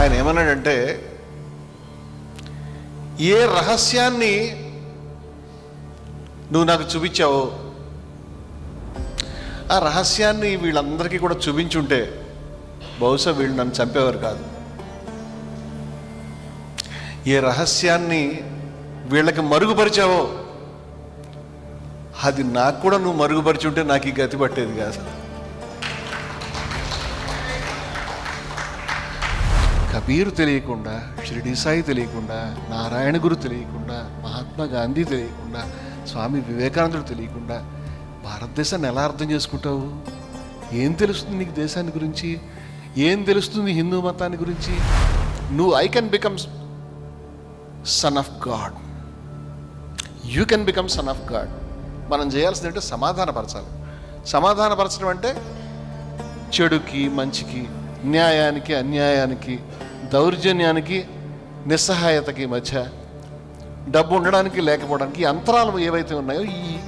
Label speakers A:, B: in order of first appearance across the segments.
A: ఆయన ఏమన్నాడంటే, ఏ రహస్యాన్ని నువ్వు నాకు చూపించావో ఆ రహస్యాన్ని వీళ్ళందరికీ కూడా చూపించుంటే బహుశా వీళ్ళు నన్ను చంపేవారు కాదు. ఏ రహస్యాన్ని వీళ్ళకి మరుగుపరిచావో అది నాకు కూడా నువ్వు మరుగుపరిచి ఉంటే నాకు ఈ గతి పట్టేది కాదు. కబీరు తెలియకుండా, షిరిడి సాయి తెలియకుండా, నారాయణ గురు తెలియకుండా, మహాత్మా గాంధీ తెలియకుండా, స్వామి వివేకానందుడు తెలియకుండా భారతదేశాన్ని ఎలా అర్థం చేసుకుంటావు? ఏం తెలుస్తుంది నీకు దేశాన్ని గురించి? ఏం తెలుస్తుంది హిందూ మతాన్ని గురించి? నువ్వు I can become son of God, you can become son of God. మనం చేయాల్సింది అంటే సమాధానపరచాలి. సమాధానపరచడం అంటే చెడుకి మంచికి, న్యాయానికి అన్యాయానికి, దౌర్జన్యానికి నిస్సహాయతకి మధ్య, డబ్బు ఉండడానికి లేకపోవడానికి ఈ అంతరాలు ఏవైతే ఉన్నాయో,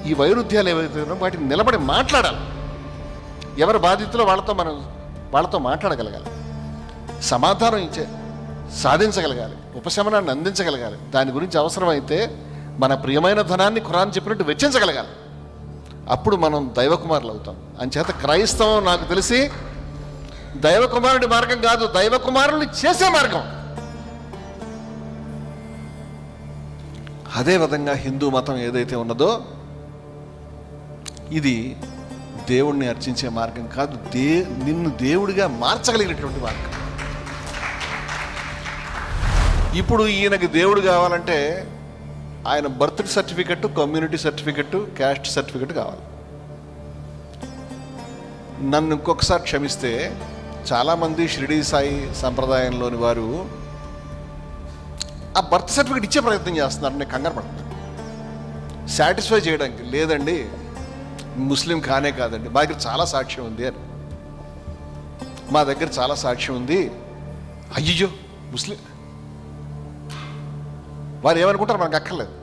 A: ఈ వైరుధ్యాలు ఏవైతే ఉన్నాయో వాటిని నిలబడి మాట్లాడాలి. ఎవరి బాధితులో వాళ్ళతో మాట్లాడగలగాలి, సమాధానం సాధించగలగాలి, ఉపశమనాన్ని అందించగలగాలి. దాని గురించి అవసరమైతే మన ప్రియమైన ధనాన్ని ఖురాన్ చెప్పినట్టు వెచ్చించగలగాలి. అప్పుడు మనం దైవకుమారులు అవుతాం. అంచేత క్రైస్తవం నాకు తెలిసి దైవకుమారుడి మార్గం కాదు, దైవకుమారుని చేసే మార్గం. అదేవిధంగా హిందూ మతం ఏదైతే ఉన్నదో ఇది దేవుణ్ణి అర్చించే మార్గం కాదు, నిన్ను దేవుడిగా మార్చగలిగినటువంటి మార్గం. ఇప్పుడు ఈయనకి దేవుడు కావాలంటే ఆయన birth certificate, community certificate, caste certificate కావాలి. నన్ను ఇంకొకసారి క్షమిస్తే, చాలామంది షిరిడి సాయి సంప్రదాయంలోని వారు ఆ బర్త్ సర్టిఫికెట్ ఇచ్చే ప్రయత్నం చేస్తున్నారు. నేను కంగారు పడుతున్నాను సాటిస్ఫై చేయడానికి. లేదండి, ముస్లిం కానే కాదండి, మా దగ్గర చాలా సాక్ష్యం ఉంది అని. మా దగ్గర చాలా సాక్ష్యం ఉంది. అయ్యో ముస్లిం వారు ఏమనుకుంటారు మనకు అక్కర్లేదు.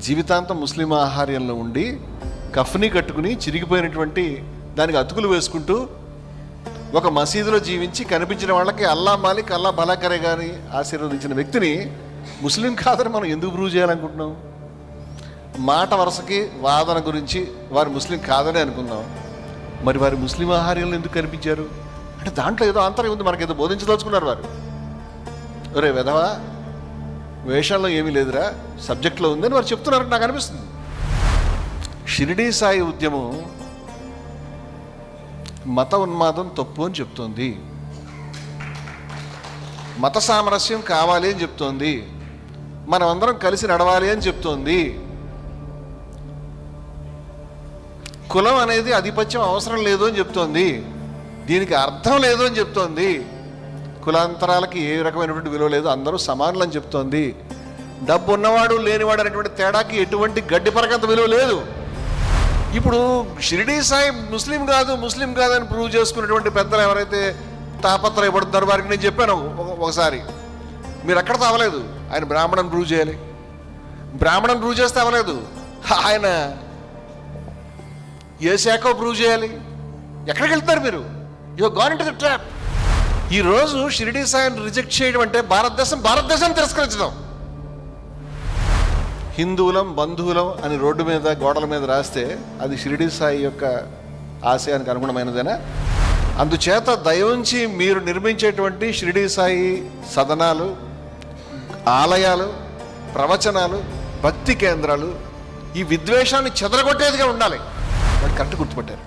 A: జీవితాంతం ముస్లిం ఆహార్యంలో ఉండి కఫ్ని కట్టుకుని చిరిగిపోయినటువంటి దానికి అతుకులు వేసుకుంటూ ఒక మసీదులో జీవించి కనిపించిన వాళ్ళకి అల్లా మాలిక్ అల్లా బలాకరే గాని ఆశీర్వదించిన వ్యక్తిని ముస్లిం కాదని మనం ఎందుకు ప్రూవ్ చేయాలనుకుంటున్నాం? మాట వరుసకి వాదన గురించి వారు ముస్లిం కాదని అనుకుందాం. మరి వారి ముస్లిం ఆహార్యంలో ఎందుకు కనిపించారు అంటే దాంట్లో ఏదో ఆంతర్యం ఉంది, మనకేదో బోధించదలుచుకున్నారు వారు. ఒరే వెధవా, వేషాల్లో ఏమీ లేదురా, సబ్జెక్ట్లో ఉందని వారు చెప్తున్నారని నాకు అనిపిస్తుంది. షిరిడి సాయి ఉద్యమం మత ఉన్మాదం తప్పు అని చెప్తోంది, మత సామరస్యం కావాలి అని చెప్తోంది, మనం అందరం కలిసి నడవాలి అని చెప్తోంది, కులం అనేది ఆధిపత్యం అవసరం లేదు అని చెప్తోంది, దీనికి అర్థం లేదు అని చెప్తోంది, కులాంతరాలకి ఏ రకమైనటువంటి విలువ లేదు, అందరూ సమానులు అని చెప్తోంది, డబ్బు ఉన్నవాడు లేనివాడు అనేటువంటి తేడాకి ఎటువంటి గడ్డి పరకంత విలువ లేదు. ఇప్పుడు షిరిడి సాయి ముస్లిం కాదు అని ప్రూవ్ చేసుకున్నటువంటి పెద్దలు ఎవరైతే తాపత్రయపడుతున్నారు వారికి నేను చెప్పాను ఒకసారి, మీరు ఎక్కడితో అవ్వలేదు, ఆయన బ్రాహ్మణం ప్రూవ్ చేయాలి. బ్రాహ్మణం ప్రూవ్ చేస్తే అవ్వలేదు, ఆయన ఏ శాఖ ప్రూవ్ చేయాలి. ఎక్కడికి వెళ్తారు మీరు? You gone into the trap. ఈరోజు షిరిడి సాయిని రిజెక్ట్ చేయడం అంటే భారతదేశం తిరస్కరించడం. హిందువులం బంధువులం అని రోడ్డు మీద గోడల మీద రాస్తే అది షిరిడి సాయి యొక్క ఆశయానికి అనుగుణమైనదేనా? అందుచేత దయవుంచి మీరు నిర్మించేటువంటి షిరిడి సాయి సదనాలు, ఆలయాలు, ప్రవచనాలు, భక్తి కేంద్రాలు ఈ విద్వేషాన్ని చెదరగొట్టేదిగా ఉండాలి. వాళ్ళు కరెక్ట్ గుర్తుపట్టారు.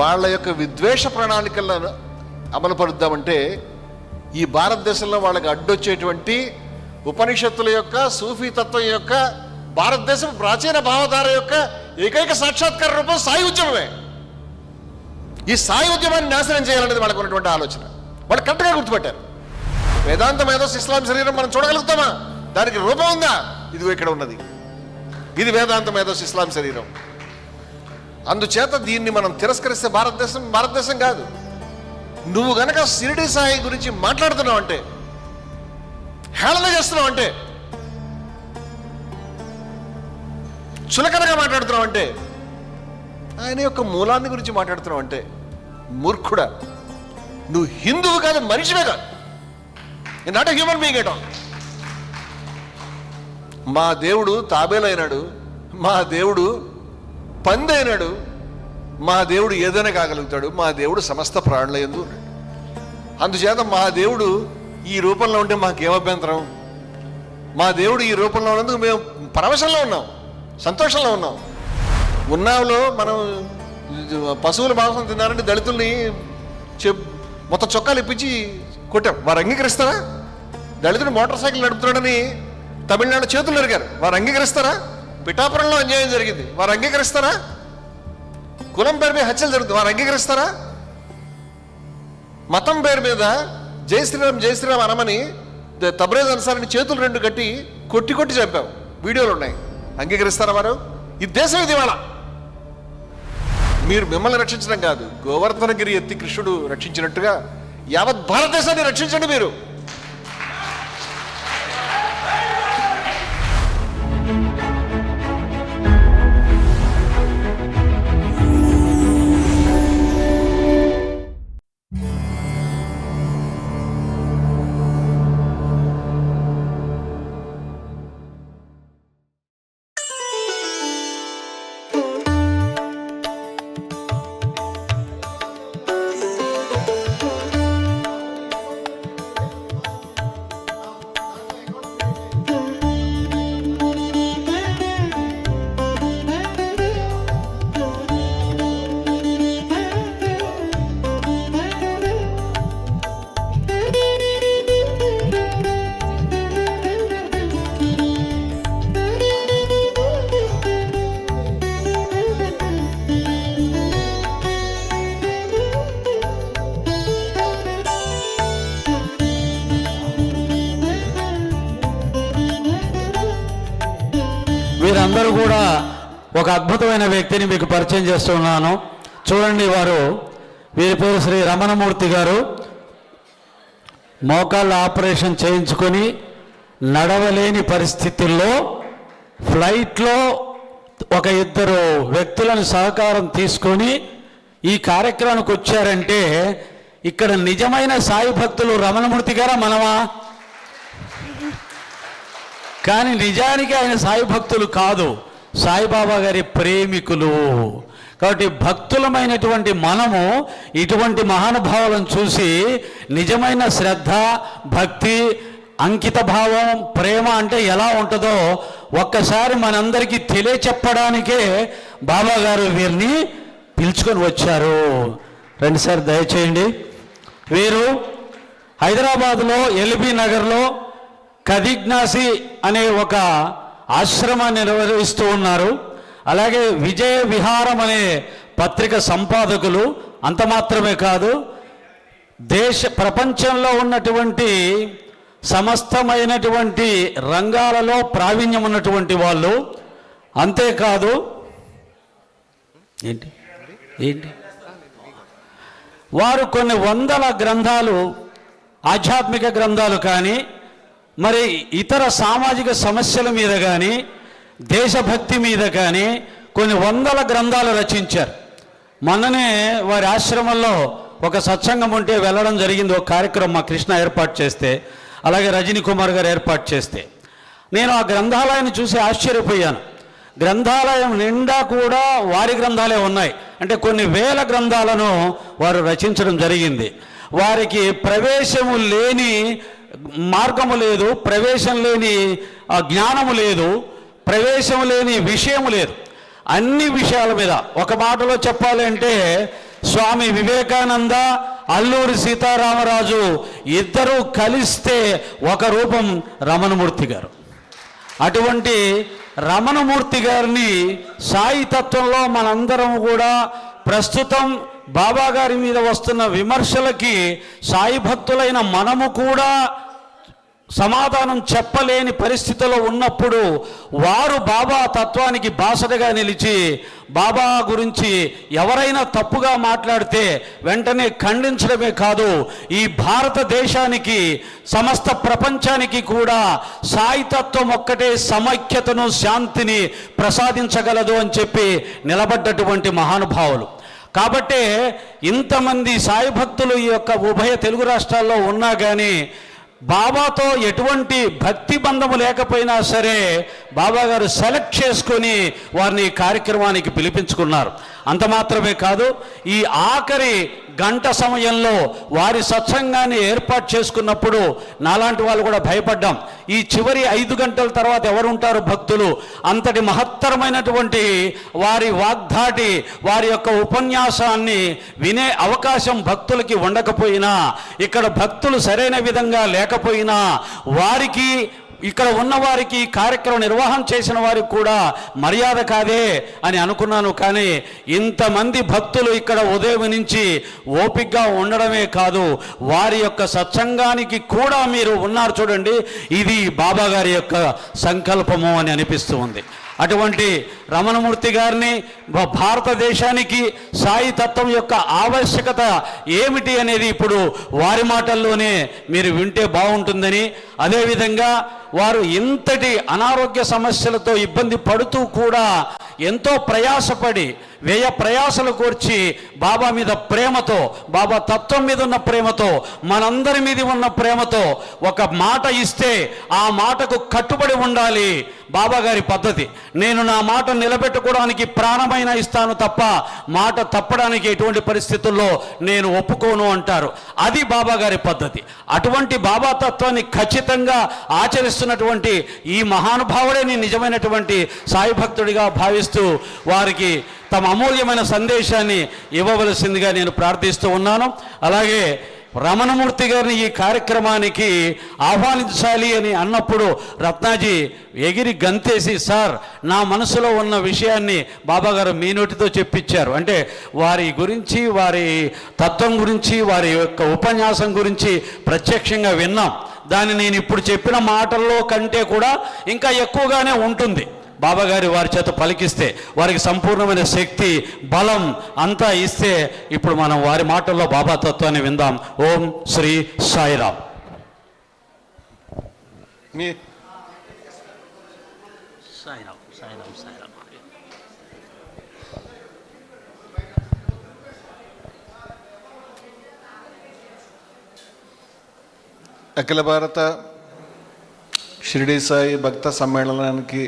A: వాళ్ళ యొక్క విద్వేష ప్రణాళికలను అమలుపరుద్దామంటే ఈ భారతదేశంలో వాళ్ళకి అడ్డొచ్చేటువంటి ఉపనిషత్తుల యొక్క, సూఫీ తత్వం యొక్క, భారతదేశం ప్రాచీన భావధార యొక్క ఏకైక సాక్షాత్కార రూపం సాయి ఉద్యమమే. ఈ సాయి ఉద్యమాన్ని నాశనం చేయాలనేది వాళ్ళకు ఉన్నటువంటి ఆలోచన. వాళ్ళు కరెక్ట్గా గుర్తుపట్టారు. వేదాంతం ఏదో ఇస్లాం శరీరం మనం చూడగలుగుతామా? దానికి రూపం ఉందా? ఇదిగో ఇక్కడ ఉన్నది, ఇది వేదాంతం ఏదో ఇస్లాం శరీరం. అందుచేత దీన్ని మనం తిరస్కరిస్తే భారతదేశం కాదు. నువ్వు గనక షిరిడి సాయి గురించి మాట్లాడుతున్నావు అంటే, హేళన చేస్తున్నావు అంటే, చులకనగా మాట్లాడుతున్నావు అంటే, ఆయన యొక్క మూలాన్ని గురించి మాట్లాడుతున్నావు అంటే మూర్ఖుడా, నువ్వు హిందువు కాదు, మనిషివే కాదు. Not a human being at all. మా దేవుడు తాబేలైనాడు, మా దేవుడు పందైనాడు, మా దేవుడు ఏదైనా కాగలుగుతాడు, మా దేవుడు సమస్త ప్రాణుల యందు ఉన్నాడు. అందుచేత మా దేవుడు ఈ రూపంలో ఉంటే మాకేం అభ్యంతరం? మా దేవుడు ఈ రూపంలో ఉన్నందుకు మేము పరవశంలో ఉన్నాం, సంతోషంలో ఉన్నాం. ఉన్నావులో మనం పశువుల మాంసం తిన్నారంటే దళితుల్ని మొత్తం చొక్కాలు ఇప్పించి కొట్టాం. వారు అంగీకరిస్తారా? దళితుడు మోటార్ సైకిల్ నడుపుతున్నాడని తమిళనాడు చేతులు నరికారు, వారు అంగీకరిస్తారా? పిఠాపురంలో అన్యాయం జరిగింది, వారు అంగీకరిస్తారా? కులం పేరు మీద హత్యలు జరుగుతుంది, వారు అంగీకరిస్తారా? మతం పేరు మీద జై శ్రీరామ్ జై శ్రీరామ్ అనమని తబ్రేజ్ అన్సారిని చేతులు రెండు కట్టి కొట్టి కొట్టి చంపావు, వీడియోలు ఉన్నాయి. అంగీకరిస్తారా వారు? ఈ దేశం ఇది. వాళ్ళ మీరు మిమ్మల్ని రక్షించడం కాదు, గోవర్ధనగిరి ఎత్తి కృష్ణుడు రక్షించినట్టుగా యావత్ భారతదేశాన్ని రక్షించండి మీరు.
B: వీరందరూ కూడా ఒక అద్భుతమైన వ్యక్తిని మీకు పరిచయం చేస్తున్నాను. చూడండి, వీరి పేరు శ్రీ రమణమూర్తి గారు. మోకాళ్ళ ఆపరేషన్ చేయించుకొని నడవలేని పరిస్థితుల్లో ఫ్లైట్లో ఒక ఇద్దరు వ్యక్తులను సహకారం తీసుకొని ఈ కార్యక్రమానికి వచ్చారంటే ఇక్కడ నిజమైన సాయి భక్తులు రమణమూర్తి గారా మనమా? కానీ నిజానికి ఆయన సాయి భక్తులు కాదు, సాయిబాబా గారి ప్రేమికులు. కాబట్టి భక్తులమైనటువంటి మనము ఇటువంటి మహానుభావులను చూసి నిజమైన శ్రద్ధ, భక్తి, అంకిత భావం, ప్రేమ అంటే ఎలా ఉంటుందో ఒక్కసారి మనందరికీ తెలియచెప్పడానికే బాబా గారు వీరిని పిలుచుకొని వచ్చారు. రండి సార్, దయచేయండి. వీరు హైదరాబాద్లో ఎల్బీ నగర్లో కదిగ్నాసి అనే ఒక ఆశ్రమాన్ని నిర్వహిస్తూ ఉన్నారు. అలాగే విజయ విహారం అనే పత్రిక సంపాదకులు. అంత మాత్రమే కాదు, ప్రపంచంలో ఉన్నటువంటి సమస్తమైనటువంటి రంగాలలో ప్రావీణ్యం ఉన్నటువంటి వాళ్ళు. అంతేకాదు ఏంటి ఏంటి వారు కొన్ని వందల గ్రంథాలు, ఆధ్యాత్మిక గ్రంథాలు కానీ, మరి ఇతర సామాజిక సమస్యల మీద కానీ, దేశభక్తి మీద కానీ కొన్ని వందల గ్రంథాలు రచించారు. మొన్ననే వారి ఆశ్రమంలో ఒక సత్సంగం ఉంటే వెళ్ళడం జరిగింది. ఒక కార్యక్రమం మా కృష్ణ ఏర్పాటు చేస్తే, అలాగే రజనీ కుమార్ గారు ఏర్పాటు చేస్తే నేను ఆ గ్రంథాలయాన్ని చూసి ఆశ్చర్యపోయాను. గ్రంథాలయం నిండా కూడా వారి గ్రంథాలే ఉన్నాయి. అంటే కొన్ని వేల గ్రంథాలను వారు రచించడం జరిగింది. వారికి ప్రవేశము లేని మార్గము లేదు, ప్రవేశం లేని జ్ఞానము లేదు, ప్రవేశం లేని విషయము లేదు. అన్ని విషయాల మీద ఒక మాటలో చెప్పాలి అంటే స్వామి వివేకానంద, అల్లూరి సీతారామరాజు ఇద్దరూ కలిస్తే ఒక రూపం రమణమూర్తి గారు. అటువంటి రమణమూర్తి గారిని సాయి తత్వంలో మనందరం కూడా ప్రస్తుతం బాబా గారి మీద వస్తున్న విమర్శలకి సాయి భక్తులైన మనము కూడా సమాధానం చెప్పలేని పరిస్థితిలో ఉన్నప్పుడు వారు బాబా తత్వానికి బాసటగా నిలిచి బాబా గురించి ఎవరైనా తప్పుగా మాట్లాడితే వెంటనే ఖండించడమే కాదు, ఈ భారతదేశానికి సమస్త ప్రపంచానికి కూడా సాయి తత్వం ఒక్కటే సమైక్యతను, శాంతిని ప్రసాదించగలదు అని చెప్పి నిలబడ్డటువంటి మహానుభావులు. కాబట్టే ఇంతమంది సాయి భక్తులు ఈ యొక్క ఉభయ తెలుగు రాష్ట్రాల్లో ఉన్నా కానీ బాబాతో ఎటువంటి భక్తి బంధము లేకపోయినా సరే బాబా గారు సెలెక్ట్ చేసుకొని వారిని ఈ కార్యక్రమానికి పిలిపించుకున్నారు. అంత మాత్రమే కాదు, ఈ ఆఖరి గంట సమయంలో వారి సత్సంగాన్ని ఏర్పాటు చేసుకున్నప్పుడు నాలాంటి వాళ్ళు కూడా భయపడ్డాం. ఈ చివరి 5 గంటల తర్వాత ఎవరుంటారు భక్తులు? అంతటి మహత్తరమైనటువంటి వారి వాగ్దాటి, వారి యొక్క ఉపన్యాసాన్ని వినే అవకాశం భక్తులకి ఉండకపోయినా, ఇక్కడ భక్తులు సరైన విధంగా లేకపోయినా, వారికి ఇక్కడ ఉన్నవారికి ఈ కార్యక్రమం నిర్వహణ చేసిన వారికి కూడా మర్యాద కాదే అని అనుకున్నాను. కానీ ఇంతమంది భక్తులు ఇక్కడ ఉదయం నుంచి ఓపికగా ఉండడమే కాదు, వారి యొక్క సత్సంగానికి కూడా మీరు ఉన్నారు చూడండి, ఇది బాబా గారి యొక్క సంకల్పము అని అనిపిస్తూ ఉంది. అటువంటి రమణమూర్తి గారిని భారతదేశానికి సాయి తత్వం యొక్క ఆవశ్యకత ఏమిటి అనేది ఇప్పుడు వారి మాటల్లోనే మీరు వింటే బాగుంటుందని, అదేవిధంగా వారు ఇంతటి అనారోగ్య సమస్యలతో ఇబ్బంది పడుతూ కూడా ఎంతో ప్రయాసపడి వ్యయ ప్రయాసలు కూర్చి బాబా మీద ప్రేమతో, బాబా తత్వం మీద ఉన్న ప్రేమతో, మనందరి మీద ఉన్న ప్రేమతో ఒక మాట ఇస్తే ఆ మాటకు కట్టుబడి ఉండాలి బాబా గారి పద్ధతి. నేను నా మాట నిలబెట్టుకోవడానికి ప్రాణమైనా ఇస్తాను తప్ప మాట తప్పడానికి ఎటువంటి పరిస్థితుల్లో నేను ఒప్పుకోను అంటారు. అది బాబా గారి పద్ధతి. అటువంటి బాబా తత్వాన్ని ఖచ్చితంగా ఆచరిస్తున్నటువంటి ఈ మహానుభావుడే నిజమైనటువంటి సాయి భక్తుడిగా భావిస్తూ వారికి తమ అమూల్యమైన సందేశాన్ని ఇవ్వవలసిందిగా నేను ప్రార్థిస్తూ ఉన్నాను. అలాగే రమణమూర్తి గారిని ఈ కార్యక్రమానికి ఆహ్వానించాలి అని అన్నప్పుడు రత్నాజీ ఎగిరి గంతేసి, సార్ నా మనసులో ఉన్న విషయాన్ని బాబాగారు మీ నోటితో చెప్పించారు. అంటే వారి గురించి, వారి తత్వం గురించి, వారి యొక్క ఉపన్యాసం గురించి ప్రత్యక్షంగా విన్నాం. దాన్ని నేను ఇప్పుడు చెప్పిన మాటల్లో కంటే కూడా ఇంకా ఎక్కువగానే ఉంటుంది. బాబాగారి వారి చేత పలికిస్తే, వారికి సంపూర్ణమైన శక్తి, బలం అంతా ఇస్తే ఇప్పుడు మనం వారి మాటల్లో బాబా తత్వాన్ని విందాం. ఓం శ్రీ సాయిరామ్. సాయిరామ్ సాయిరామ్ సాయిరామ్.
A: అఖిల భారత షిరిడి సాయి భక్త సమ్మేళనానికి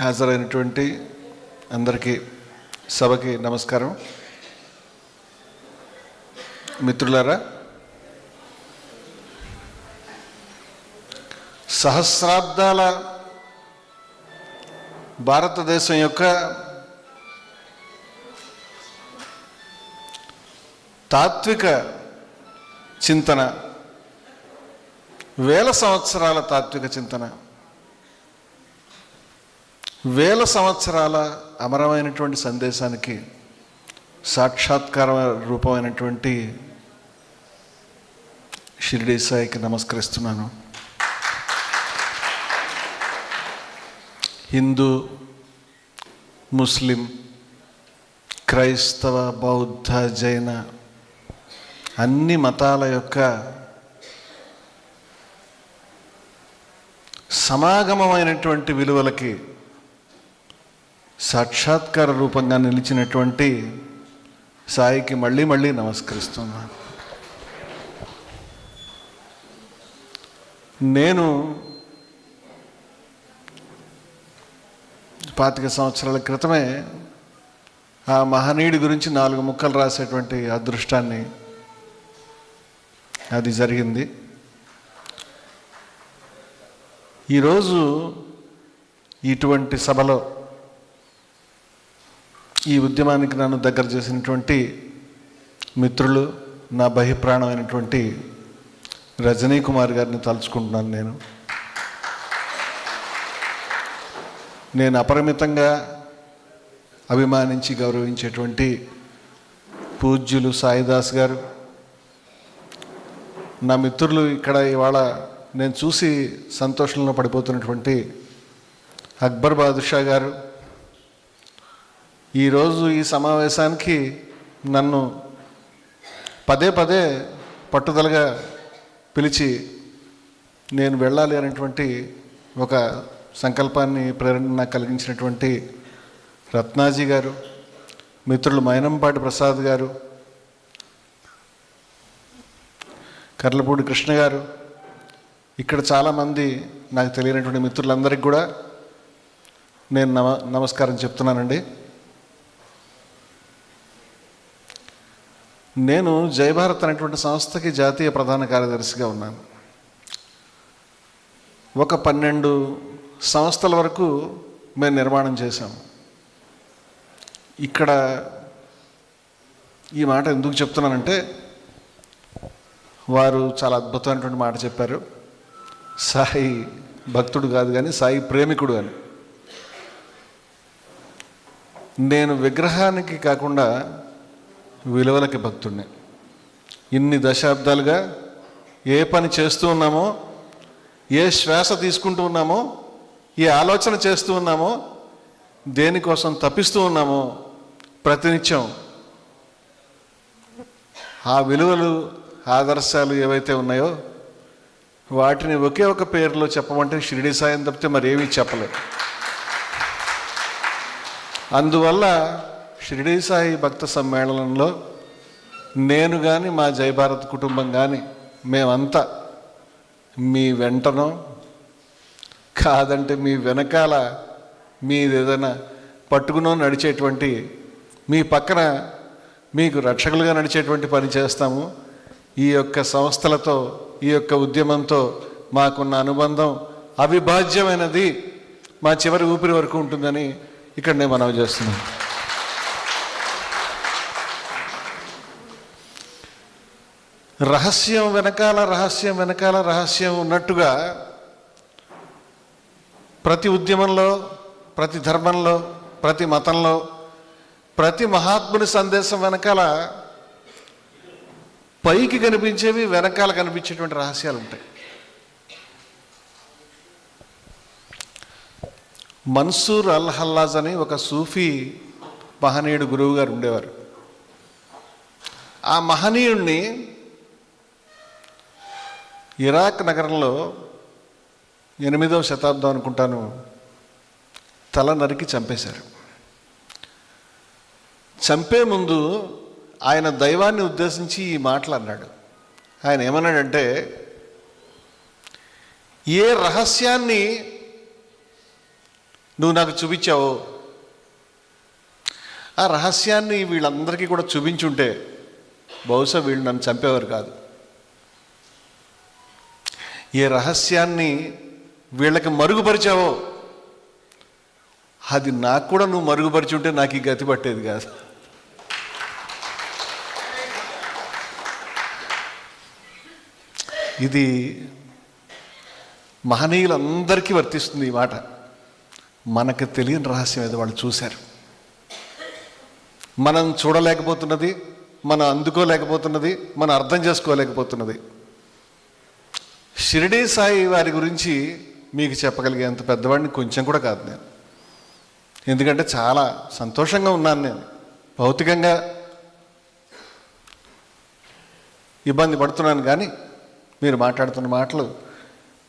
A: హాజరైనటువంటి అందరికీ, సభకి నమస్కారం. మిత్రులారా, సహస్రాబ్దాల భారతదేశం యొక్క తాత్విక చింతన, వేల సంవత్సరాల తాత్విక చింతన, వేల సంవత్సరాల అమరమైనటువంటి సందేశానికి సాక్షాత్కార రూపమైనటువంటి షిరిడి సాయికి నమస్కరిస్తున్నాను. హిందూ, ముస్లిం, క్రైస్తవ, బౌద్ధ, జైన అన్ని మతాల యొక్క సమాగమమైనటువంటి విలువలకి సాక్షాత్కార రూపంగా నిలిచినటువంటి సాయికి మళ్ళీ మళ్ళీ నమస్కరిస్తున్నాను. నేను 25 సంవత్సరాల క్రితమే ఆ మహనీయుడి గురించి 4 ముక్కలు రాసేటువంటి అదృష్టాన్ని, అది జరిగింది. ఈరోజు ఇటువంటి సభలో ఈ ఉద్యమానికి నన్ను దగ్గర చేసినటువంటి మిత్రులు, నా బహిప్రాణమైనటువంటి రజనీ కుమార్ గారిని తలుచుకుంటున్నాను. నేను అపరిమితంగా అభిమానించి గౌరవించేటువంటి పూజ్యులు సాయిదాస్ గారు, నా మిత్రులు ఇక్కడ ఇవాళ నేను చూసి సంతోషంలో పడిపోతున్నటువంటి అక్బర్ బాదుషా గారు, ఈరోజు ఈ సమావేశానికి నన్ను పదే పదే పట్టుదలగా పిలిచి నేను వెళ్ళాలి అనేటువంటి ఒక సంకల్పాన్ని, ప్రేరణ నాకు కలిగించినటువంటి రత్నాజీ గారు, మిత్రులు మైనంపాటి ప్రసాద్ గారు, కర్లపూడి కృష్ణ గారు, ఇక్కడ చాలామంది నాకు తెలియనటువంటి మిత్రులందరికీ కూడా నేను నమస్కారం చెప్తున్నానండి. నేను జయభారత్ అనేటువంటి సంస్థకి జాతీయ ప్రధాన కార్యదర్శిగా ఉన్నాను. ఒక 12 సంస్థల వరకు మేము నిర్మాణం చేశాము. ఇక్కడ ఈ మాట ఎందుకు చెప్తున్నానంటే, వారు చాలా అద్భుతమైనటువంటి మాట చెప్పారు. సాయి భక్తుడు కాదు కానీ సాయి ప్రేమికుడు అని. నేను విగ్రహానికి కాకుండా విలువలకి భక్తుడిని. ఇన్ని దశాబ్దాలుగా ఏ పని చేస్తూ ఉన్నామో, ఏ శ్వాస తీసుకుంటూ ఉన్నామో, ఏ ఆలోచన చేస్తూ ఉన్నామో, దేనికోసం తప్పిస్తూ ఉన్నామో, ప్రతినిత్యం ఆ విలువలు ఆదర్శాలు ఏవైతే ఉన్నాయో వాటిని ఒకే ఒక పేరులో చెప్పమంటే షిరిడి సాయిని తప్పితే మరేమీ చెప్పలేదు. అందువల్ల షిరిడి సాయి భక్త సమ్మేళనంలో నేను కానీ మా జయభారత్ కుటుంబం కానీ మేమంతా మీ వెంటనో కాదంటే మీ వెనకాల మీది ఏదైనా పట్టుకునో నడిచేటువంటి, మీ పక్కన మీకు రక్షకులుగా నడిచేటువంటి పని చేస్తాము. ఈ యొక్క సంస్థలతో, ఈ యొక్క ఉద్యమంతో మాకున్న అనుబంధం అవిభాజ్యమైనది, మా చివరి ఊపిరి వరకు ఉంటుందని ఇక్కడ నేను మనవి చేస్తున్నాను. రహస్యం వెనకాల రహస్యం వెనకాల రహస్యం ఉన్నట్టుగా ప్రతి ఉద్యమంలో, ప్రతి ధర్మంలో, ప్రతి మతంలో, ప్రతి మహాత్ముని సందేశం వెనకాల పైకి కనిపించేవి, వెనకాల కనిపించేటువంటి రహస్యాలు ఉంటాయి. మన్సూర్ అల్ హల్లాజ్ అని ఒక సూఫీ మహనీయుడు గురువు గారు ఉండేవారు. ఆ మహనీయుణ్ణి ఇరాక్ నగరంలో 8వ శతాబ్దం అనుకుంటాను తల నరికి చంపేశారు. చంపే ముందు ఆయన దైవాన్ని ఉద్దేశించి ఈ మాటలు అన్నాడు. ఆయన ఏమన్నాడంటే, ఏ రహస్యాన్ని నువ్వు నాకు చూపించావో ఆ రహస్యాన్ని వీళ్ళందరికీ కూడా చూపించుంటే బహుశా వీళ్ళు నన్ను చంపేవారు కాదు. ఏ రహస్యాన్ని వీళ్ళకి మరుగుపరిచావో అది నాకు కూడా నువ్వు మరుగుపరిచి ఉంటే నాకు ఈ గతి పట్టేది కాదు. ఇది మహనీయులందరికీ వర్తిస్తుంది ఈ మాట. మనకు తెలియని రహస్యం ఏదో వాళ్ళు చూశారు. మనం చూడలేకపోతున్నది, మనం అందుకోలేకపోతున్నది, మనం అర్థం చేసుకోలేకపోతున్నది. షిరిడి సాయి వారి గురించి మీకు చెప్పగలిగేంత పెద్దవాడిని కొంచెం కూడా కాదు నేను. ఎందుకంటే చాలా సంతోషంగా ఉన్నాను. నేను భౌతికంగా ఇబ్బంది పడుతున్నాను, కానీ మీరు మాట్లాడుతున్న మాటలు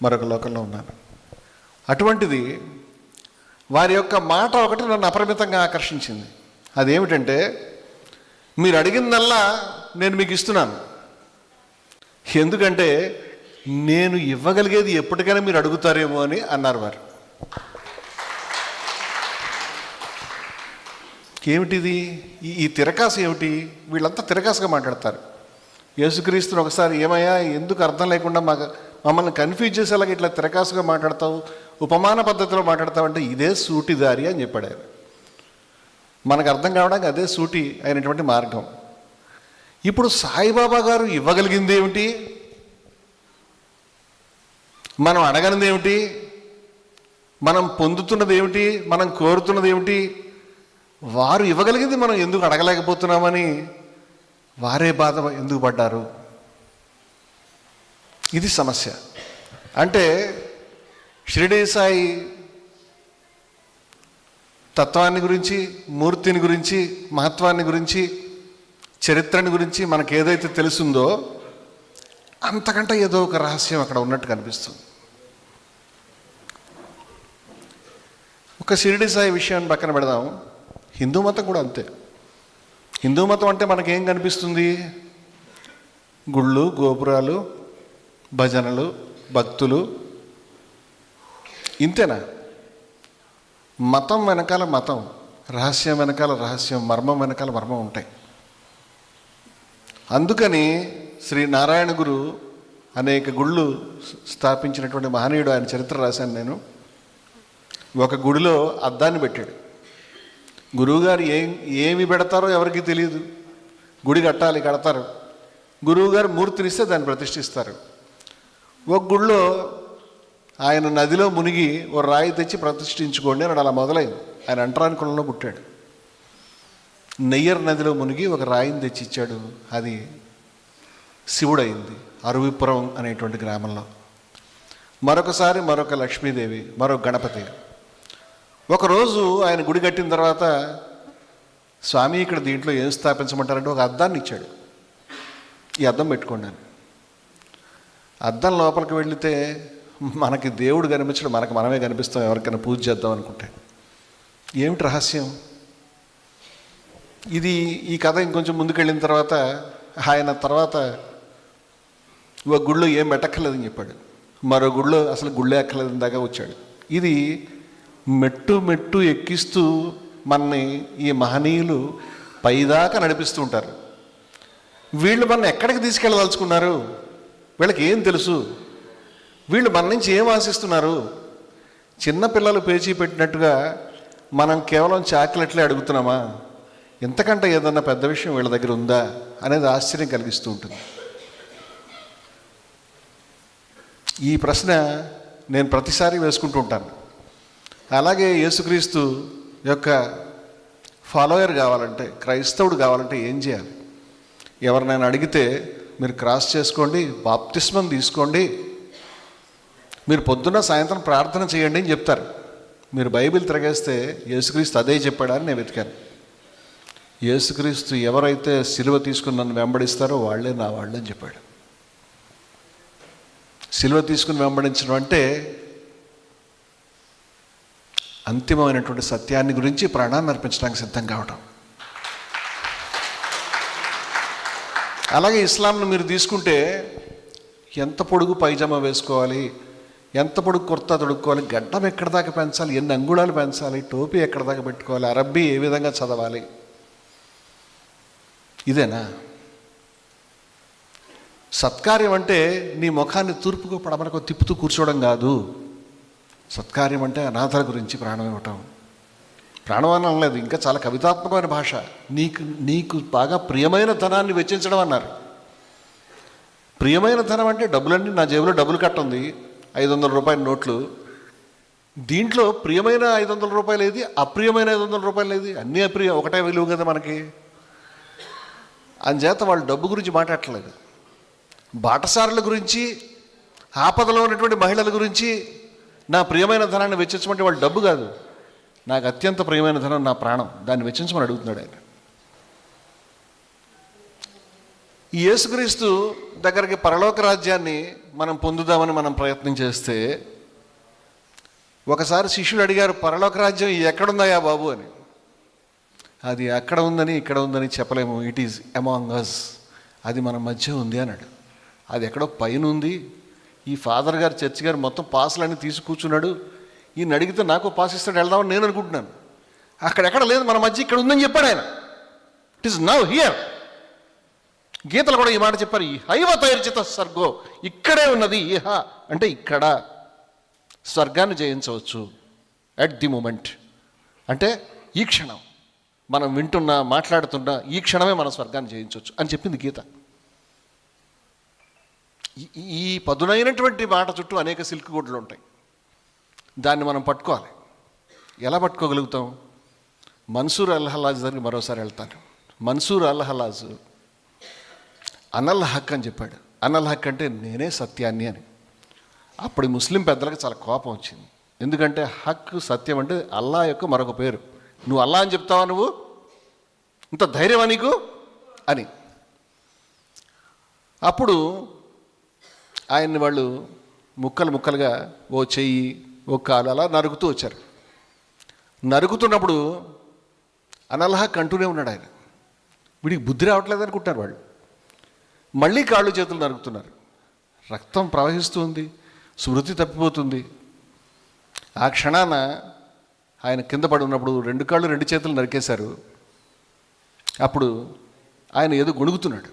A: మరొక లోకంలో ఉన్నాను. అటువంటిది వారి యొక్క మాట ఒకటి నన్ను అపరిమితంగా ఆకర్షించింది. అదేమిటంటే, మీరు అడిగిందల్లా నేను మీకు ఇస్తున్నాను. ఎందుకంటే నేను ఇవ్వగలిగేది ఎప్పటికైనా మీరు అడుగుతారేమో అని అన్నారు వారు. ఏమిటిది ఈ తిరకాసు ఏమిటి? వీళ్ళంతా తిరకాసుగా మాట్లాడతారు. యేసుక్రీస్తుని ఒకసారి, ఏమయ్యా ఎందుకు అర్థం లేకుండా మమ్మల్ని కన్ఫ్యూజ్ చేసేలాగా ఇట్లా తిరకాసుగా మాట్లాడతావు, ఉపమాన పద్ధతిలో మాట్లాడతావు అంటే ఇదే సూటిదారి అని చెప్పాడు ఆయన. మనకు అర్థం కావడానికి అదే సూటి అయినటువంటి మార్గం. ఇప్పుడు సాయిబాబా గారు ఇవ్వగలిగింది ఏమిటి, మనం అడగనిది ఏమిటి, మనం పొందుతున్నది ఏమిటి, మనం కోరుతున్నది ఏమిటి, వారు ఇవ్వగలిగింది మనం ఎందుకు అడగలేకపోతున్నామని వారే బాధ ఎందుకు పడ్డారు? ఇది సమస్య. అంటే షిరిడి సాయి తత్వాన్ని గురించి, మూర్తిని గురించి, మహత్వాన్ని గురించి, చరిత్రని గురించి మనకు ఏదైతే తెలుసుందో అంతకంటే ఏదో ఒక రహస్యం అక్కడ ఉన్నట్టు కనిపిస్తుంది. ఒక షిరిడి సాయి విషయాన్ని పక్కన పెడదాం. హిందూ మతం కూడా అంతే. హిందూ మతం అంటే మనకేం కనిపిస్తుంది? గుళ్ళు, గోపురాలు, భజనలు, భక్తులు, ఇంతేనా? మతం వెనకాల మతం, రహస్యం వెనకాల రహస్యం, మర్మం వెనకాల మర్మం ఉంటాయి. అందుకని శ్రీ నారాయణ గురు అనేక గుళ్ళు స్థాపించినటువంటి మహనీయుడు. ఆయన చరిత్ర రాశాను నేను. ఒక గుడిలో అద్దాన్ని పెట్టాడు. గురువుగారు ఏమి పెడతారో ఎవరికి తెలియదు. గుడి కట్టాలి, కడతారు. గురువుగారు మూర్తినిస్తే దాన్ని ప్రతిష్ఠిస్తారు. ఒక గుడిలో ఆయన నదిలో మునిగి ఓ రాయి తెచ్చి ప్రతిష్ఠించుకోండి అని అలా మొదలైంది. ఆయన అంటరాని కులంలో పుట్టాడు. నెయ్యర్ నదిలో మునిగి ఒక రాయిని తెచ్చిచ్చాడు. అది శివుడైంది అరువిపురం అనేటువంటి గ్రామంలో. మరొకసారి మరొక లక్ష్మీదేవి, మరొక గణపతి. ఒకరోజు ఆయన గుడి కట్టిన తర్వాత, స్వామి ఇక్కడ దీంట్లో ఏం స్థాపించమంటారంటే ఒక అద్దాన్ని ఇచ్చాడు. ఈ అద్దం పెట్టుకున్నాను. అద్దం లోపలికి వెళితే మనకి దేవుడు కనిపించడం, మనకు మనమే కనిపిస్తాం ఎవరికైనా పూజ చేద్దాం అనుకుంటే. ఏమిటి రహస్యం? ఈ కథ ఇంకొంచెం ముందుకెళ్ళిన తర్వాత ఆయన తర్వాత ఒక గుళ్ళో ఏం పెట్టక్కర్లేదని చెప్పాడు. మరో గుళ్ళో అసలు గుళ్ళే ఎక్కర్లేదని దాకా వచ్చాడు. ఇది మెట్టు మెట్టు ఎక్కిస్తూ మనని ఈ మహనీయులు పైదాకా నడిపిస్తూ ఉంటారు. వీళ్ళు మన ఎక్కడికి తీసుకెళ్ళదలుచుకున్నారు? వీళ్ళకి ఏం తెలుసు? వీళ్ళు మన నుంచి ఏం ఆశిస్తున్నారు? చిన్నపిల్లలు పేచీ పెట్టినట్టుగా మనం కేవలం చాక్లెట్లే అడుగుతున్నామా? ఎంతకంటే ఏదన్నా పెద్ద విషయం వీళ్ళ దగ్గర ఉందా అనేది ఆశ్చర్యం కలిగిస్తూ ఉంటుంది. ఈ ప్రశ్న నేను ప్రతిసారి వేసుకుంటూ ఉంటాను. అలాగే యేసుక్రీస్తు యొక్క ఫాలోయర్ కావాలంటే, క్రైస్తవుడు కావాలంటే ఏం చేయాలి? ఎవరినైనా అడిగితే మీరు క్రాస్ చేసుకోండి, బాప్తిస్మం తీసుకోండి, మీరు పొద్దున్న సాయంత్రం ప్రార్థన చేయండి అని చెప్తారు. మీరు బైబిల్ తిరగేస్తే యేసుక్రీస్తు అదే చెప్పాడని నేను వెతికాను. యేసుక్రీస్తు ఎవరైతే సిలువ తీసుకుని నన్ను వెంబడిస్తారో వాళ్ళే నా వాళ్ళు అని చెప్పాడు. సిలువ తీసుకుని వెంబడించడం అంటే అంతిమమైనటువంటి సత్యాన్ని గురించి ప్రాణాన్ని అర్పించడానికి సిద్ధం కావడం. అలాగే ఇస్లాంను మీరు తీసుకుంటే ఎంత పొడుగు పైజామా వేసుకోవాలి, ఎంత పొడుగు కుర్తా తొడుక్కోవాలి, గడ్డం ఎక్కడి దాకా పెంచాలి, ఎన్ని అంగుళాలు పెంచాలి, టోపీ ఎక్కడి దాకా పెట్టుకోవాలి, అరబ్బీ ఏ విధంగా చదవాలి, ఇదేనా? సత్కార్యం అంటే నీ ముఖాన్ని తూర్పుకు పడమరకు తిప్పుతూ కూర్చోవడం కాదు. సత్కార్యం అంటే అనాథల గురించి ప్రాణం ఇవ్వటం. ప్రాణం అనలేదు, ఇంకా చాలా కవితాత్మకమైన భాష. నీకు బాగా ప్రియమైన ధనాన్ని వెచ్చించడం అన్నారు. ప్రియమైన ధనం అంటే డబ్బులన్నీ, నా జేబులో డబ్బులు కట్టుంది 500 రూపాయల నోట్లు. దీంట్లో ప్రియమైన 500 రూపాయలు ఏది, అప్రియమైన 500 రూపాయలు ఏది? అన్నీ అప్రియ, ఒకటే విలువ కదా మనకి. అంచేత వాళ్ళు డబ్బు గురించి మాట్లాడట్లేదు. బాటసారుల గురించి, ఆపదలో ఉన్నటువంటి మహిళల గురించి నా ప్రియమైన ధనాన్ని వెచ్చించమంటే వాళ్ళు డబ్బు కాదు, నాకు అత్యంత ప్రియమైన ధనం నా ప్రాణం, దాన్ని వెచ్చించమని అడుగుతున్నాడు ఆయన. ఈ యేసుక్రీస్తు దగ్గరికి పరలోక రాజ్యాన్ని మనం పొందుదామని మనం ప్రయత్నం చేస్తే, ఒకసారి శిష్యులు అడిగారు, పరలోక రాజ్యం ఎక్కడుందయా బాబు అని. అది అక్కడ ఉందని ఇక్కడ ఉందని చెప్పలేము, ఇట్ ఈజ్ అమాంగ్ అస్, అది మన మధ్య ఉంది అన్నాడు. అది ఎక్కడో పైన ఉంది. ఈ ఫాదర్ గారు, చర్చి గారు మొత్తం పాసులన్నీ తీసి కూర్చున్నాడు. ఈయన అడిగితే నాకు పాస్ ఇస్తాడు, వెళ్దామని నేను అనుకుంటున్నాను. అక్కడెక్కడ లేదు, మన మధ్య ఇక్కడ ఉందని చెప్పాడు ఆయన. It is now here. గీతలు కూడా ఈ మాట చెప్పారు, ఈ హైవ తైర్చిత స్వర్గో, ఇక్కడే ఉన్నది. ఇహ అంటే ఇక్కడ స్వర్గాన్ని జయించవచ్చు అట్ ది మూమెంట్. అంటే ఈ క్షణం మనం వింటున్నా, మాట్లాడుతున్నా ఈ క్షణమే మన స్వర్గాన్ని జయించవచ్చు అని చెప్పింది గీత. ఈ పదునైనటువంటి మాట చుట్టూ అనేక సిల్క్ గుడ్లు ఉంటాయి. దాన్ని మనం పట్టుకోవాలి. ఎలా పట్టుకోగలుగుతాం? మన్సూర్ అల్-హల్లాజ్ దగ్గరికి మరోసారి వెళ్తాను. మన్సూర్ అల్-హల్లాజ్ అనల్ హక్ అని చెప్పాడు. అనల్ హక్ అంటే నేనే సత్యాన్ని అని. అప్పుడు ముస్లిం పెద్దలకు చాలా కోపం వచ్చింది. ఎందుకంటే హక్, సత్యం అంటే అల్లా యొక్క మరొక పేరు. నువ్వు అల్లా అని చెప్తావా, నువ్వు ఇంత ధైర్యమా నీకు అని. అప్పుడు ఆయన్ని వాళ్ళు ముక్కలు ముక్కలుగా ఓ చెయ్యి, ఓ కాలు అలా నరుకుతూ వచ్చారు. నరుకుతున్నప్పుడు అనల్హక్ అంటూనే ఉన్నాడు ఆయన. వీడికి బుద్ధి రావట్లేదు అనుకుంటున్నారు వాళ్ళు. మళ్ళీ కాళ్ళు చేతులు నరుకుతున్నారు. రక్తం ప్రవహిస్తుంది, స్మృతి తప్పిపోతుంది. ఆ క్షణాన ఆయన కింద పడి ఉన్నప్పుడు 2 కాళ్ళు 2 చేతులు నరికేశారు. అప్పుడు ఆయన ఏదో గొణుగుతున్నాడు.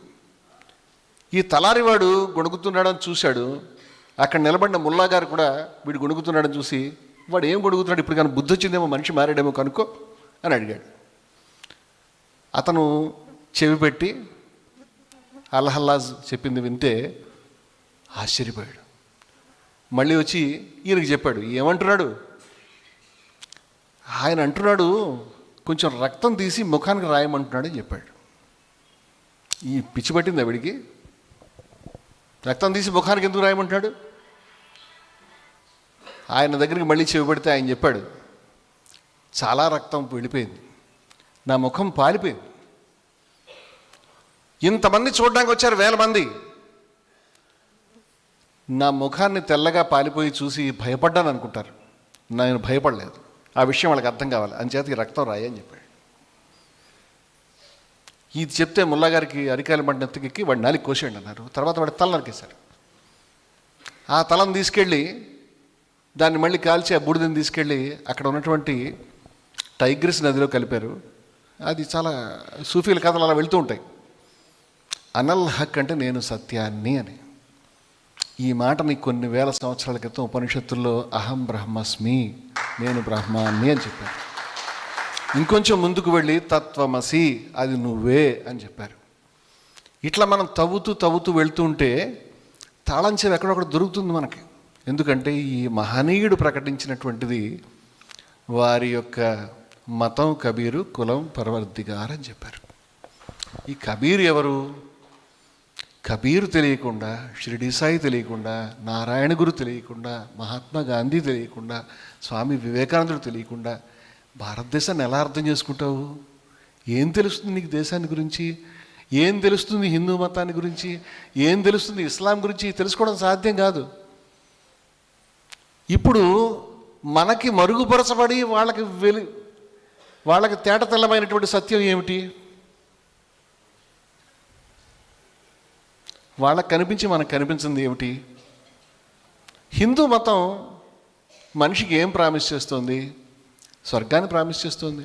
A: ఈ తలారివాడు గొణుగుతున్నాడని చూశాడు. అక్కడ నిలబడిన ముల్లా గారు కూడా వీడు గొణుగుతున్నాడని చూసి, వాడు ఏం గొణుగుతున్నాడు, ఇప్పుడు కానీ బుద్ధి వచ్చిందేమో, మనిషి మారాడేమో కనుక్కో అని అడిగాడు. అతను చెవి పెట్టి అల్హల్లాజ్ చెప్పింది వింటే ఆశ్చర్యపోయాడు. మళ్ళీ వచ్చి ఈయనకి చెప్పాడు. ఏమంటున్నాడు? ఆయన అంటున్నాడు, కొంచెం రక్తం తీసి ముఖానికి రాయమంటున్నాడు అని చెప్పాడు. ఈ పిచ్చి పట్టింది వీడికి. రక్తం తీసి ముఖానికి ఎందుకు రాయమంటున్నాడు? ఆయన దగ్గరికి మళ్ళీ చెవి పెడితే ఆయన చెప్పాడు, చాలా రక్తం వెళ్ళిపోయింది, నా ముఖం పాలిపోయింది. ఇంతమంది చూడడానికి వచ్చారు, 1000 మంది. నా ముఖాన్ని తెల్లగా పాలిపోయి చూసి భయపడ్డాను అనుకుంటారు. నేను భయపడలేదు. ఆ విషయం వాళ్ళకి అర్థం కావాలి, అంచేత ఈ రక్తం రాయి అని చెప్పాడు. ఇది చెప్తే ముల్లా గారికి అరికాయల మంట ఎత్తుకెక్కి వాడు నాలుగు కోసేయండి అన్నారు. తర్వాత వాడి తల నరికేశారు. ఆ తలను తీసుకెళ్ళి దాన్ని మళ్ళీ కాల్చి ఆ బూడిదని తీసుకెళ్ళి అక్కడ ఉన్నటువంటి టైగ్రిస్ నదిలో కలిపారు. అది చాలా సూఫీల కథలు అలా వెళ్తూ ఉంటాయి. అనల్ హక్ అంటే నేను సత్యాన్ని అని. ఈ మాటని కొన్ని వేల సంవత్సరాల క్రితం ఉపనిషత్తుల్లో అహం బ్రహ్మస్మి, నేను బ్రహ్మాన్ని అని చెప్పారు. ఇంకొంచెం ముందుకు వెళ్ళి తత్వమసి, అది నువ్వే అని చెప్పారు. ఇట్లా మనం తవ్వుతూ వెళ్తూ ఉంటే తాళం చెవి ఎక్కడొక్కడ దొరుకుతుంది మనకి. ఎందుకంటే ఈ మహనీయుడు ప్రకటించినటువంటిది వారి యొక్క మతం కబీరు, కులం పరవర్దిగార్ అని చెప్పారు. ఈ కబీర్ ఎవరు? కబీరు తెలియకుండా, షిరిడి సాయి తెలియకుండా, నారాయణ గురు తెలియకుండా, మహాత్మా గాంధీ తెలియకుండా, స్వామి వివేకానందుడు తెలియకుండా భారతదేశాన్ని ఎలా అర్థం చేసుకుంటావు? ఏం తెలుస్తుంది నీకు దేశాన్ని గురించి? ఏం తెలుస్తుంది హిందూ మతాన్ని గురించి? ఏం తెలుస్తుంది ఇస్లాం గురించి? తెలుసుకోవడం సాధ్యం కాదు. ఇప్పుడు మనకి మరుగుపరచబడి వాళ్ళకి తేటతెల్లమైనటువంటి సత్యం ఏమిటి? వాళ్ళకి కనిపించి మనకు కనిపించింది ఏమిటి? హిందూ మతం మనిషికి ఏం ప్రామిస్ చేస్తుంది? స్వర్గాన్ని ప్రామిస్ చేస్తుంది,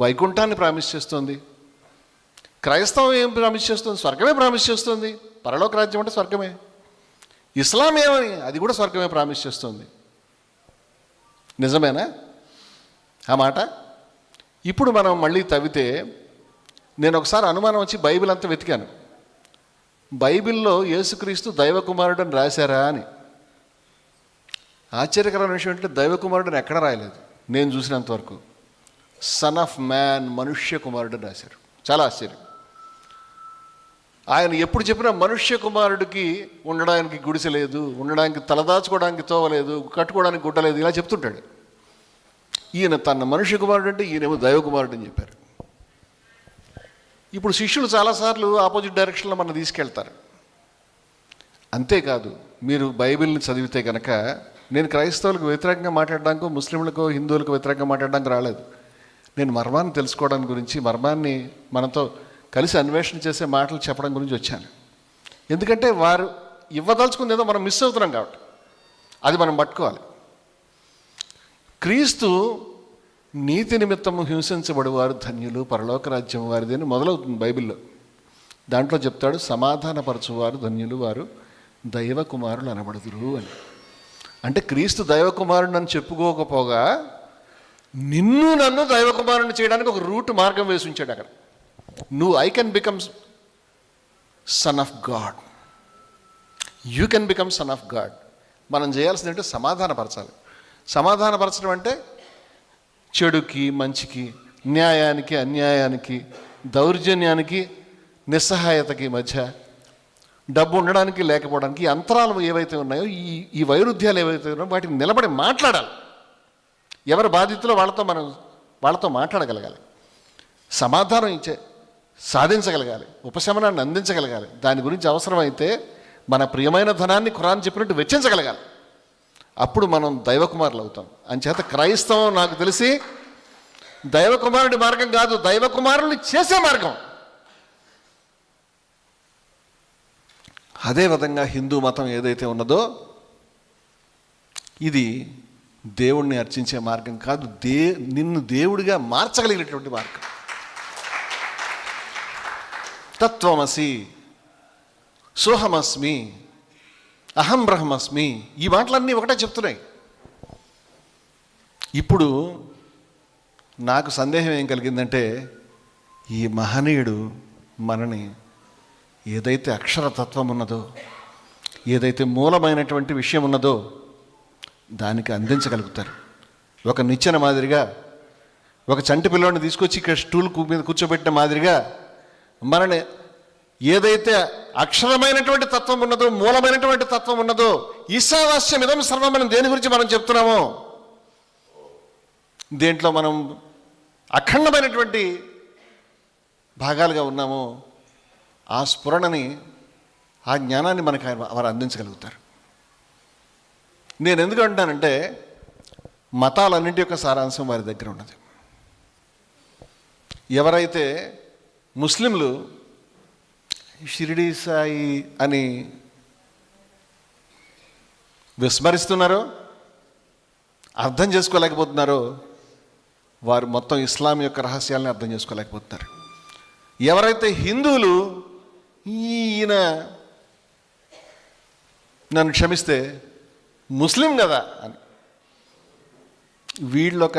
A: వైకుంఠాన్ని ప్రామిస్ చేస్తుంది. క్రైస్తవం ఏం ప్రామిస్ చేస్తుంది? స్వర్గమే ప్రామిస్ చేస్తుంది. పరలోక రాజ్యం అంటే స్వర్గమే. ఇస్లాం ఏమని? అది కూడా స్వర్గమే ప్రామిస్ చేస్తుంది. నిజమేనా ఆ మాట? ఇప్పుడు మనం మళ్ళీ తవ్వితే, నేను ఒకసారి అనుమానం వచ్చి బైబిల్ అంతా వెతికాను. బైబిల్లో యేసుక్రీస్తు దైవకుమారుడు అని రాశారా అని. ఆశ్చర్యకరమైన విషయం ఏంటంటే దైవకుమారుడు అని ఎక్కడ రాయలేదు నేను చూసినంతవరకు. సన్ ఆఫ్ మ్యాన్, మనుష్య కుమారుడు అని రాశారు. చాలా ఆశ్చర్యం. ఆయన ఎప్పుడు చెప్పినా మనుష్య కుమారుడికి ఉండడానికి గుడిసె లేదు, ఉండడానికి తలదాచుకోవడానికి తోవలేదు, కట్టుకోవడానికి గుడ్డ లేదు, ఇలా చెప్తుంటాడు. ఈయన తన మనుష్య కుమారుడు అంటే ఈయనేమో దైవకుమారుడు అని చెప్పారు. ఇప్పుడు శిష్యులు చాలాసార్లు ఆపోజిట్ డైరెక్షన్లో మనం తీసుకెళ్తారు. అంతేకాదు, మీరు బైబిల్ని చదివితే కనుక, నేను క్రైస్తవులకు వ్యతిరేకంగా మాట్లాడడానికో, ముస్లింలకు హిందువులకు వ్యతిరేకంగా మాట్లాడడానికి రాలేదు. నేను మర్మాన్ని తెలుసుకోవడానికి గురించి, మర్మాన్ని మనతో కలిసి అన్వేషణ చేసే మాటలు చెప్పడం గురించి వచ్చాను. ఎందుకంటే వారు ఇవ్వదలుచుకుంది ఏదో మనం మిస్ అవుతున్నాం కాబట్టి అది మనం పట్టుకోవాలి. క్రీస్తు నీతి నిమిత్తము హింసించబడువారు ధన్యులు, పరలోక రాజ్యం వారిది అని మొదలవుతుంది బైబిల్లో. దాంట్లో చెప్తాడు, సమాధానపరచువారు ధన్యులు, వారు దైవ కుమారులు అనబడుదురు అని. అంటే క్రీస్తు దైవకుమారుడు అని చెప్పుకోకపోగా నన్ను దైవకుమారుని చేయడానికి ఒక రూట్ మార్గం వేసి ఉంచాడు అక్కడ. I can become son of God, you can become son of God. మనం చేయాల్సింది అంటే సమాధానపరచాలి. సమాధానపరచడం అంటే చెడుకి మంచికి, న్యాయానికి అన్యాయానికి, దౌర్జన్యానికి నిస్సహాయతకి మధ్య, డబ్బు ఉండడానికి లేకపోవడానికి, ఈ అంతరాలు ఏవైతే ఉన్నాయో, ఈ వైరుధ్యాలు ఏవైతే ఉన్నాయో వాటిని నిలబడి మాట్లాడాలి. ఎవరి బాధితులో వాళ్ళతో మాట్లాడగలగాలి, సమాధానం సాధించగలగాలి, ఉపశమనాన్ని అందించగలగాలి. దాని గురించి అవసరమైతే మన ప్రియమైన ధనాన్ని ఖురాన్ చెప్పినట్టు వెచ్చించగలగాలి. అప్పుడు మనం దైవకుమారులు అవుతాం. అంచేత క్రైస్తవం నాకు తెలిసి దైవ కుమారుడి మార్గం కాదు, దైవ కుమారుని చేసే మార్గం. అదేవిధంగా హిందూ మతం ఏదైతే ఉన్నదో ఇది దేవుణ్ణి అర్చించే మార్గం కాదు, నిన్ను దేవుడిగా మార్చగలిగినటువంటి మార్గం. తత్వమసి, సోహమస్మి, అహం బ్రహ్మస్మి, ఈ మాటలన్నీ ఒకటే చెప్తున్నాయి. ఇప్పుడు నాకు సందేహం ఏం కలిగిందంటే, ఈ మహనీయుడు మనని ఏదైతే అక్షరతత్వం ఉన్నదో, ఏదైతే మూలమైనటువంటి విషయం ఉన్నదో దానికి అందించగలుగుతారు. ఒక నిచ్చెన మాదిరిగా, ఒక చంటి పిల్లోడిని తీసుకొచ్చి ఇక్కడ స్టూల్ మీద కూర్చోబెట్టిన మాదిరిగా మనని ఏదైతే అక్షరమైనటువంటి తత్వం ఉన్నదో, మూలమైనటువంటి తత్వం ఉన్నదో, ఈశావాస్యం ఇదం సర్వం, మనం దేని గురించి మనం చెప్తున్నామో, దేంట్లో మనం అఖండమైనటువంటి భాగాలుగా ఉన్నామో ఆ స్ఫురణని, ఆ జ్ఞానాన్ని మనకు వారు అందించగలుగుతారు. నేను ఎందుకు అంటానంటే, మతాలన్నింటి యొక్క సారాంశం వారి దగ్గర ఉన్నది. ఎవరైతే ముస్లింలు షిరిడీ సాయి అని విస్మరిస్తున్నారో, అర్థం చేసుకోలేకపోతున్నారో, వారు మొత్తం ఇస్లాం యొక్క రహస్యాలను అర్థం చేసుకోలేకపోతున్నారు. ఎవరైతే హిందువులు ఈయన నన్ను క్షమిస్తే ముస్లిం కదా అని, వీళ్ళొక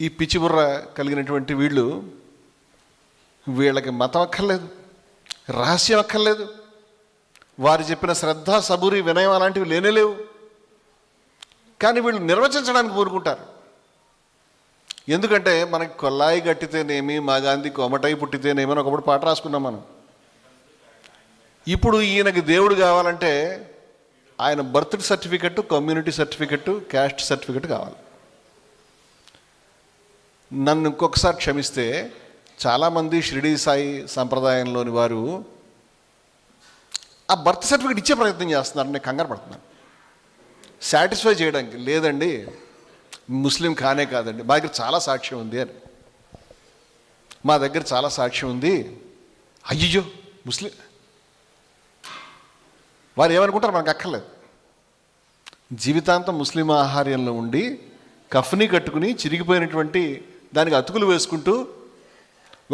A: ఈ పిచ్చిబుర్ర కలిగినటువంటి వీళ్ళకి మతం అక్కర్లేదు, రహస్యం అక్కర్లేదు, వారు చెప్పిన శ్రద్ధ, సబూరి, వినయం అలాంటివి లేనేలేవు. కానీ వీళ్ళు నిర్వచించడానికి కోరుకుంటారు. ఎందుకంటే మనకి కొల్లాయి గట్టితేనేమి, మా గాంధీ కోమటాయి పుట్టితేనేమి అని ఒకప్పుడు పాట రాసుకున్నాం మనం. ఇప్పుడు ఈయనకి దేవుడు కావాలంటే ఆయన birth certificate, community certificate, caste certificate కావాలి. నన్ను ఇంకొకసారి క్షమిస్తే, చాలామంది షిరిడీ సాయి సంప్రదాయంలోని వారు ఆ బర్త్ సర్టిఫికెట్ ఇచ్చే ప్రయత్నం చేస్తున్నారు. నేను కంగారు పడుతున్నాను సాటిస్ఫై చేయడానికి. లేదండి, ముస్లిం కానే కాదండి, మా దగ్గర చాలా సాక్ష్యం ఉంది అని. మా దగ్గర చాలా సాక్ష్యం ఉంది. అయ్యో ముస్లిం, వారు ఏమనుకుంటారు మనకు అక్కర్లేదు. జీవితాంతం ముస్లిం ఆహార్యంలో ఉండి కఫ్ని కట్టుకుని చిరిగిపోయినటువంటి దానికి అతుకులు వేసుకుంటూ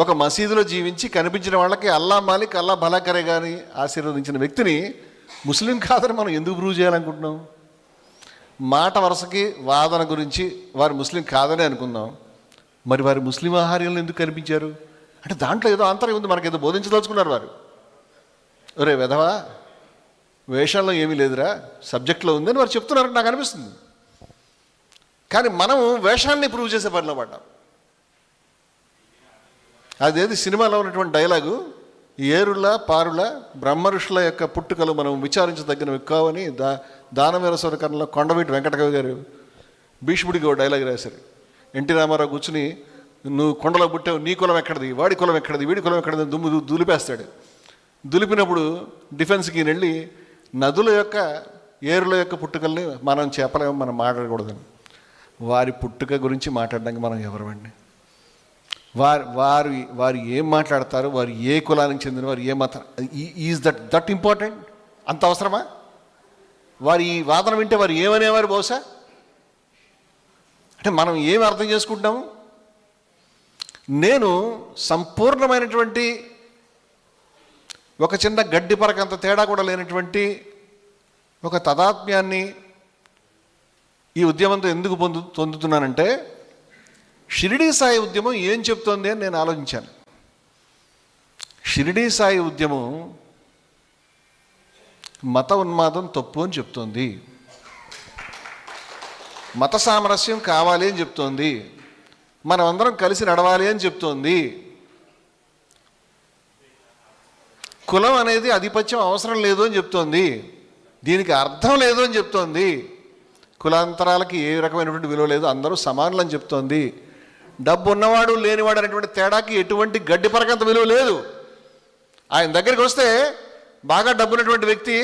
A: ఒక మసీదులో జీవించి కనిపించిన వాళ్ళకి అల్లా మాలిక్, అల్లా భలాకరే కానీ ఆశీర్వదించిన వ్యక్తిని ముస్లిం కాదని మనం ఎందుకు ప్రూవ్ చేయాలనుకుంటున్నాం? మాట వరుసకి వాదన గురించి వారు ముస్లిం కాదని అనుకుందాం. మరి వారు ముస్లిం ఆహార్యంలో ఎందుకు కనిపించారు అంటే దాంట్లో ఏదో ఆంతర్యం ఉంది, మనకేదో బోధించదలుచుకున్నారు వారు. ఒరే వెధవా, వేషంలో ఏమీ లేదురా, సబ్జెక్ట్లో ఉందని వారు చెప్తున్నారని నాకు అనిపిస్తుంది. కానీ మనం వేషాన్ని ప్రూవ్ చేసే పనిలో పడ్డాం. అదేది సినిమాలో ఉన్నటువంటి డైలాగు, ఏరుల పారుల బ్రహ్మ ఋషుల యొక్క పుట్టుకలు మనం విచారించదగినవి కావని దానవీర సూరకర్ణలో కొండవీటి వెంకటకవి గారు భీష్ముడికి ఒక డైలాగ్ రాశారు. ఎన్టీ రామారావు కూర్చుని, నువ్వు కొండలో పుట్టావు, నీ కులం ఎక్కడిది, వాడి కులం ఎక్కడిది, వీడి కులం ఎక్కడిది దుమ్ము దులిపేస్తాడు. దులిపినప్పుడు డిఫెన్స్కి వెళ్ళి నదుల యొక్క, ఏరుల యొక్క పుట్టుకల్ని మనం చెప్పలేము, మనం మాట్లాడకూడదని. వారి పుట్టుక గురించి మాట్లాడడానికి మనం ఎవరమండి? వారు ఏం మాట్లాడతారు, వారు ఏ కులానికి చెందిన వారు, ఏ మతం, ఈజ్ దట్ ఇంపార్టెంట్? అంత అవసరమా? వారి ఈ వాదన వింటే వారు ఏమనేవారు బహుశా? అంటే మనం ఏమి అర్థం చేసుకుంటున్నాము? నేను సంపూర్ణమైనటువంటి ఒక చిన్న గడ్డి పరకంత తేడా కూడా లేనటువంటి ఒక తదాత్మ్యాన్ని ఈ ఉద్యమంతో ఎందుకు పొందుతున్నానంటే, షిరిడీ సాయి ఉద్యమం ఏం చెప్తోంది అని నేను ఆలోచించాను. షిరిడీ సాయి ఉద్యమం మత ఉన్మాదం తప్పు అని చెప్తోంది, మత సామరస్యం కావాలి అని చెప్తోంది, మనమందరం కలిసి నడవాలి అని చెప్తోంది, కులం అనేది ఆధిపత్యం అవసరం లేదు అని చెప్తోంది, దీనికి అర్థం లేదు అని చెప్తోంది, కులాంతరాలకి ఏ రకమైనటువంటి విలువ లేదు, అందరూ సమానులు అని చెప్తోంది, డబ్బు ఉన్నవాడు లేనివాడు అనేటువంటి తేడాకి ఎటువంటి గడ్డి పరకంత విలువ లేదు. ఆయన దగ్గరికి వస్తే బాగా డబ్బున్నటువంటి వ్యక్తి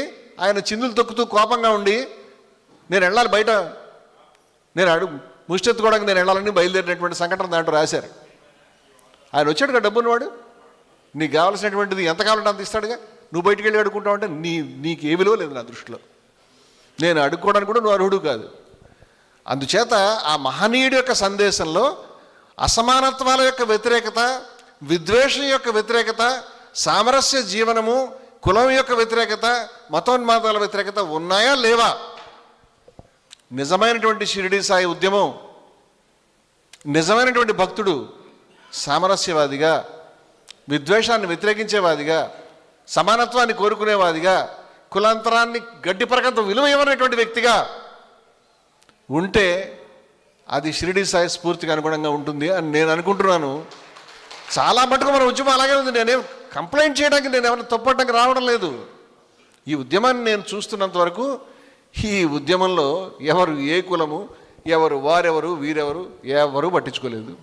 A: ఆయన చిందులు తొక్కుతూ కోపంగా ఉండి నేను వెళ్ళాలి బయట, నేను ముష్టెత్తుకోవడానికి నేను వెళ్ళాలని బయలుదేరినటువంటి సంఘటన దాంట్లో రాశారు. ఆయన వచ్చాడు కదా డబ్బున్నవాడు, నీకు కావాల్సినటువంటిది ఎంత కావాలంటే అంత ఇస్తాడుగా. నువ్వు బయటికి వెళ్ళి అడుక్కుంటావు అంటే నీకు ఏ విలువ లేదు నా దృష్టిలో. నేను అడుక్కోవడానికి కూడా నువ్వు అర్హుడు కాదు. అందుచేత ఆ మహనీయుడి యొక్క సందేశంలో అసమానత్వాల యొక్క వ్యతిరేకత, విద్వేషం యొక్క వ్యతిరేకత, సామరస్య జీవనము, కులం యొక్క వ్యతిరేకత, మతోన్మాదాల వ్యతిరేకత ఉన్నాయా లేవా? నిజమైనటువంటి షిరిడీ సాయి ఉద్యమం, నిజమైనటువంటి భక్తుడు సామరస్యవాదిగా, విద్వేషాన్ని వ్యతిరేకించేవాదిగా, సమానత్వాన్ని కోరుకునేవాదిగా, కులాంతరాన్ని గడ్డిపరకంత విలువ ఇవ్వనటువంటి వ్యక్తిగా ఉంటే అది షిరిడీ సాయి స్ఫూర్తికి అనుగుణంగా ఉంటుంది అని నేను అనుకుంటున్నాను. చాలా మటుకు మన ఉద్యమం అలాగే ఉంది. నేనేం కంప్లైంట్ చేయడానికి, నేను ఏమైనా తప్పడానికి రావడం లేదు. ఈ ఉద్యమాన్ని నేను చూస్తున్నంత వరకు ఈ ఉద్యమంలో ఎవరు ఏ కులము, ఎవరు వారెవరు వీరెవరు ఎవరు పట్టించుకోలేదు.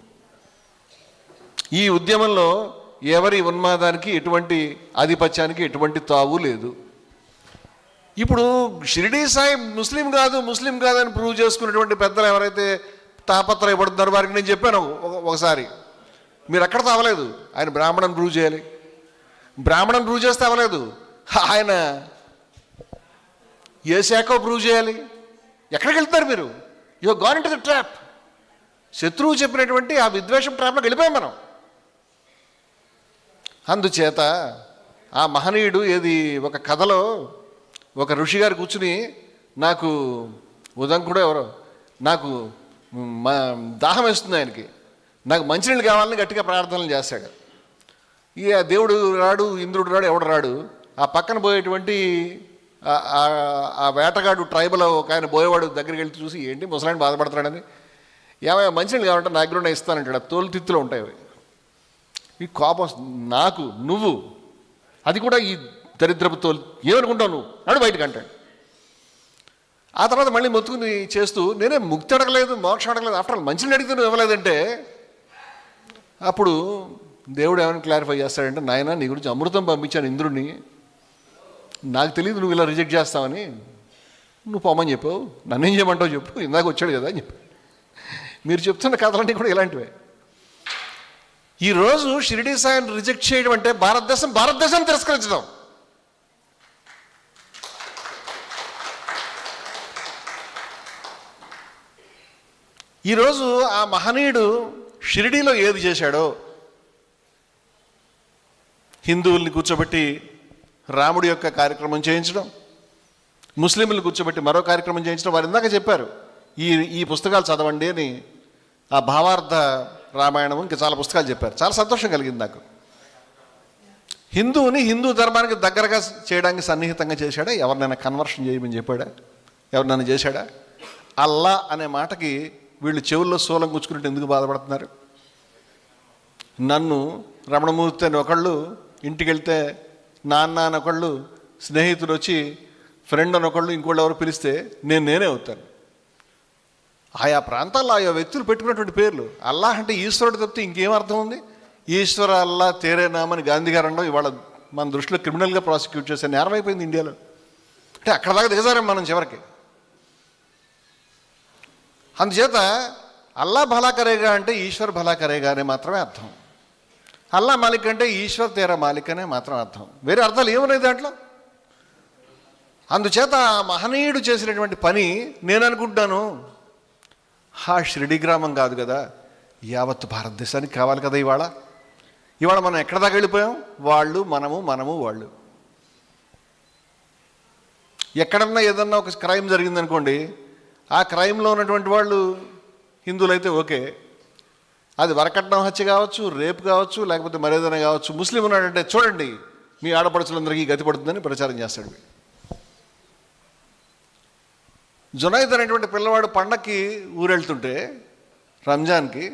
A: ఈ ఉద్యమంలో ఎవరి ఉన్మాదానికి, ఎటువంటి ఆధిపత్యానికి ఎటువంటి తావు లేదు. ఇప్పుడు షిరిడీ సాయి ముస్లిం కాదు అని ప్రూవ్ చేసుకున్నటువంటి పెద్దలు ఎవరైతే తాపత్రయపడుతున్నారో వారికి నేను చెప్పాను ఒకసారి, మీరు ఎక్కడితో అవ్వలేదు. ఆయన బ్రాహ్మణం ప్రూవ్ చేయాలి, బ్రాహ్మణం ప్రూవ్ చేస్తే అవ్వలేదు. ఆయన ఏ శాఖ ప్రూవ్ చేయాలి. ఎక్కడికి వెళ్తారు మీరు? You gone into the trap. శత్రువు చెప్పినటువంటి ఆ విద్వేషం ట్రాప్లోకి వెళ్ళిపోయాం మనం. అందుచేత ఆ మహనీయుడు ఒక కథలో ఒక ఋషి గారు కూర్చుని, నాకు ఉదంకుడు ఎవరో, నాకు దాహం వేస్తుంది, ఆయనకి నాకు మంచినీళ్ళు కావాలని గట్టిగా ప్రార్థనలు చేస్తాడు. ఇక దేవుడు రాడు, ఇంద్రుడు రాడు, ఎవడు రాడు. ఆ పక్కన పోయేటువంటి ఆ వేటగాడు ట్రైబల్ ఒక ఆయన పోయేవాడు దగ్గరికి వెళ్ళి చూసి, ఏంటి ముసలాయన బాధపడతాడని, ఏమైనా మంచినీళ్ళు కావాలంటే నాకు కూడా ఇస్తానంటాడు. ఆ తోలు తిత్తులు ఉంటాయి అవి. ఈ కోపం నాకు, నువ్వు అది కూడా ఈ దరిద్రపు తోలు, ఏమనుకుంటావు నువ్వు అడు బయటకు అంటాడు. ఆ తర్వాత మళ్ళీ మొత్తుకుని చేస్తూ, నేనే ముక్తి అడగలేదు, మోక్షం అడగలేదు, ఆఫ్టర్ ఆల్ మంచినీళ్ళు అడిగితే నువ్వు ఇవ్వలేదంటే, అప్పుడు దేవుడు ఏమైనా క్లారిఫై చేస్తాడంటే, నాయన నీ గురించి అమృతం పంపించాను ఇంద్రుడిని, నాకు తెలియదు నువ్వు ఇలా రిజెక్ట్ చేస్తావని, నువ్వు పోమని చెప్పావు, నన్నేం చేయమంటావు చెప్పు, ఇందాక వచ్చాడు కదా అని చెప్పి. మీరు చెప్తున్న కథలన్నీ కూడా ఇలాంటివే. ఈరోజు షిరిడీ సాయిని రిజెక్ట్ చేయడం అంటే భారతదేశాన్ని తిరస్కరించడం. ఈరోజు ఆ మహనీయుడు షిరిడీలో ఏది చేశాడో, హిందువుల్ని కూర్చోబెట్టి రాముడి యొక్క కార్యక్రమం చేయించడం, ముస్లింలు కూర్చోబెట్టి మరో కార్యక్రమం చేయించడం. వారు ఇందాక చెప్పారు, ఈ పుస్తకాలు చదవండి అని. ఆ భావార్థ రామాయణం, ఇంకా చాలా పుస్తకాలు చెప్పారు. చాలా సంతోషం కలిగింది నాకు. హిందువుని హిందూ ధర్మానికి దగ్గరగా చేయడానికి సన్నిహితంగా చేశాడా? ఎవరినైనా కన్వర్షన్ చేయమని చెప్పాడా? ఎవరినైనా చేశాడా? అల్లా అనే మాటకి వీళ్ళు చెవుల్లో సోలం గుచ్చుకున్నట్టు ఎందుకు బాధపడుతున్నారు? నన్ను రమణమూర్తి అని ఒకళ్ళు, ఇంటికి వెళ్తే నాన్న అని ఒకళ్ళు, స్నేహితుడు వచ్చి ఫ్రెండ్ అని ఒకళ్ళు, ఇంకోళ్ళు ఎవరు పిలిస్తే నేనే అవుతాను. ఆయా ప్రాంతాల్లో ఆయా వ్యక్తులు పెట్టుకున్నటువంటి పేర్లు. అల్లాహ్ అంటే ఈశ్వరుడు తప్పితే ఇంకేం అర్థం ఉంది? ఈశ్వర అల్లా తేరేనామని గాంధీ గారు అనడం ఇవాళ మన దృష్టిలో క్రిమినల్గా ప్రాసిక్యూట్ చేసే నేరం అయిపోయింది ఇండియాలో. అంటే అక్కడ దాకా దిగజారాం మనం చివరికి. అందుచేత అల్లా భలా కరేగా అంటే ఈశ్వర్ భలా కరేగా అనే మాత్రమే అర్థం. అల్లా మాలిక్ అంటే ఈశ్వర్ తేరా మాలిక్ అనే మాత్రం అర్థం. వేరే అర్థాలు ఏమున్నాయి దాంట్లో? అందుచేత ఆ మహనీయుడు చేసినటువంటి పని నేను అనుకుంటాను, షిరిడి గ్రామం కాదు కదా, యావత్ భారతదేశానికి కావాలి కదా. ఇవాళ మనం ఎక్కడ దాకా వెళ్ళిపోయాం? వాళ్ళు, మనము వాళ్ళు. ఎక్కడన్నా ఏదన్నా ఒక క్రైమ్ జరిగిందనుకోండి, ఆ క్రైమ్లో ఉన్నటువంటి వాళ్ళు హిందువులైతే ఓకే, అది వరకట్నం హత్య కావచ్చు, రేపు కావచ్చు, లేకపోతే మరేదైనా కావచ్చు. ముస్లిం ఉన్నాడంటే చూడండి మీ ఆడపడుచులందరికీ గతి పడుతుందని ప్రచారం చేస్తాడు. జునైద్ అనేటువంటి పిల్లవాడు పండక్కి ఊరెళ్తుంటే రంజాన్కి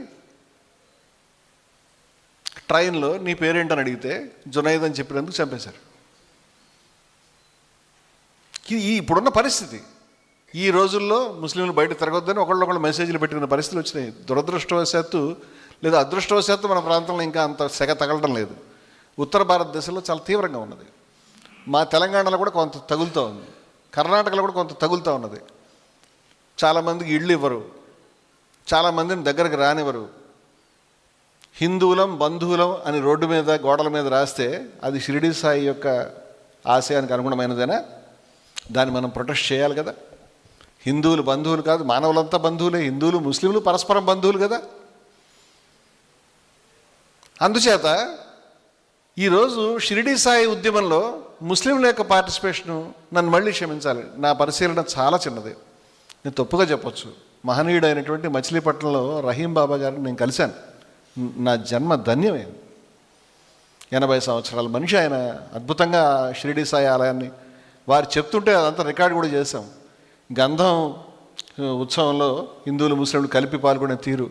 A: ట్రైన్లో నీ పేరేంటని అడిగితే జునైద్ అని చెప్పినందుకు చంపేశారు. ఇప్పుడున్న పరిస్థితి. ఈ రోజుల్లో ముస్లింలు బయట తిరగొద్దని ఒకళ్ళు మెసేజ్లు పెట్టుకున్న పరిస్థితులు వచ్చినాయి. దురదృష్టవశాత్తు లేదా అదృష్టవశాత్తు మన ప్రాంతంలో ఇంకా అంత సెగ తగలడం లేదు. ఉత్తర భారతదేశంలో చాలా తీవ్రంగా ఉన్నది. మా తెలంగాణలో కూడా కొంత తగులుతూ ఉంది, కర్ణాటకలో కూడా కొంత తగులుతూ ఉన్నది. చాలామందికి ఇళ్ళు ఇవ్వరు, చాలామందిని దగ్గరకు రానివ్వరు. హిందువులం బంధువులం అని రోడ్డు మీద గోడల మీద రాస్తే అది షిరిడి సాయి యొక్క ఆశయానికి అనుగుణమైనదేనా? దాన్ని మనం ప్రొటెస్ట్ చేయాలి కదా. హిందువులు బంధువులు కాదు, మానవులంతా బంధువులే. హిందువులు ముస్లింలు పరస్పరం బంధువులు కదా. అందుచేత ఈరోజు షిరిడి సాయి ఉద్యమంలో ముస్లింల యొక్క పార్టిసిపేషను, నన్ను మళ్ళీ క్షమించాలి, నా పరిశీలన చాలా చిన్నది, నేను తప్పుగా చెప్పొచ్చు. మహనీయుడైనటువంటి మచిలీపట్నంలో రహీం బాబా గారిని నేను కలిశాను. నా జన్మ ధన్యమైంది. 80 సంవత్సరాల మనిషి ఆయన. అద్భుతంగా షిరిడి సాయి ఆలయాన్ని వారు చెప్తుంటే అదంతా రికార్డు కూడా చేశాం. గంధం ఉత్సవంలో హిందువులు ముస్లింలు కలిపి పాల్గొనే తీరు,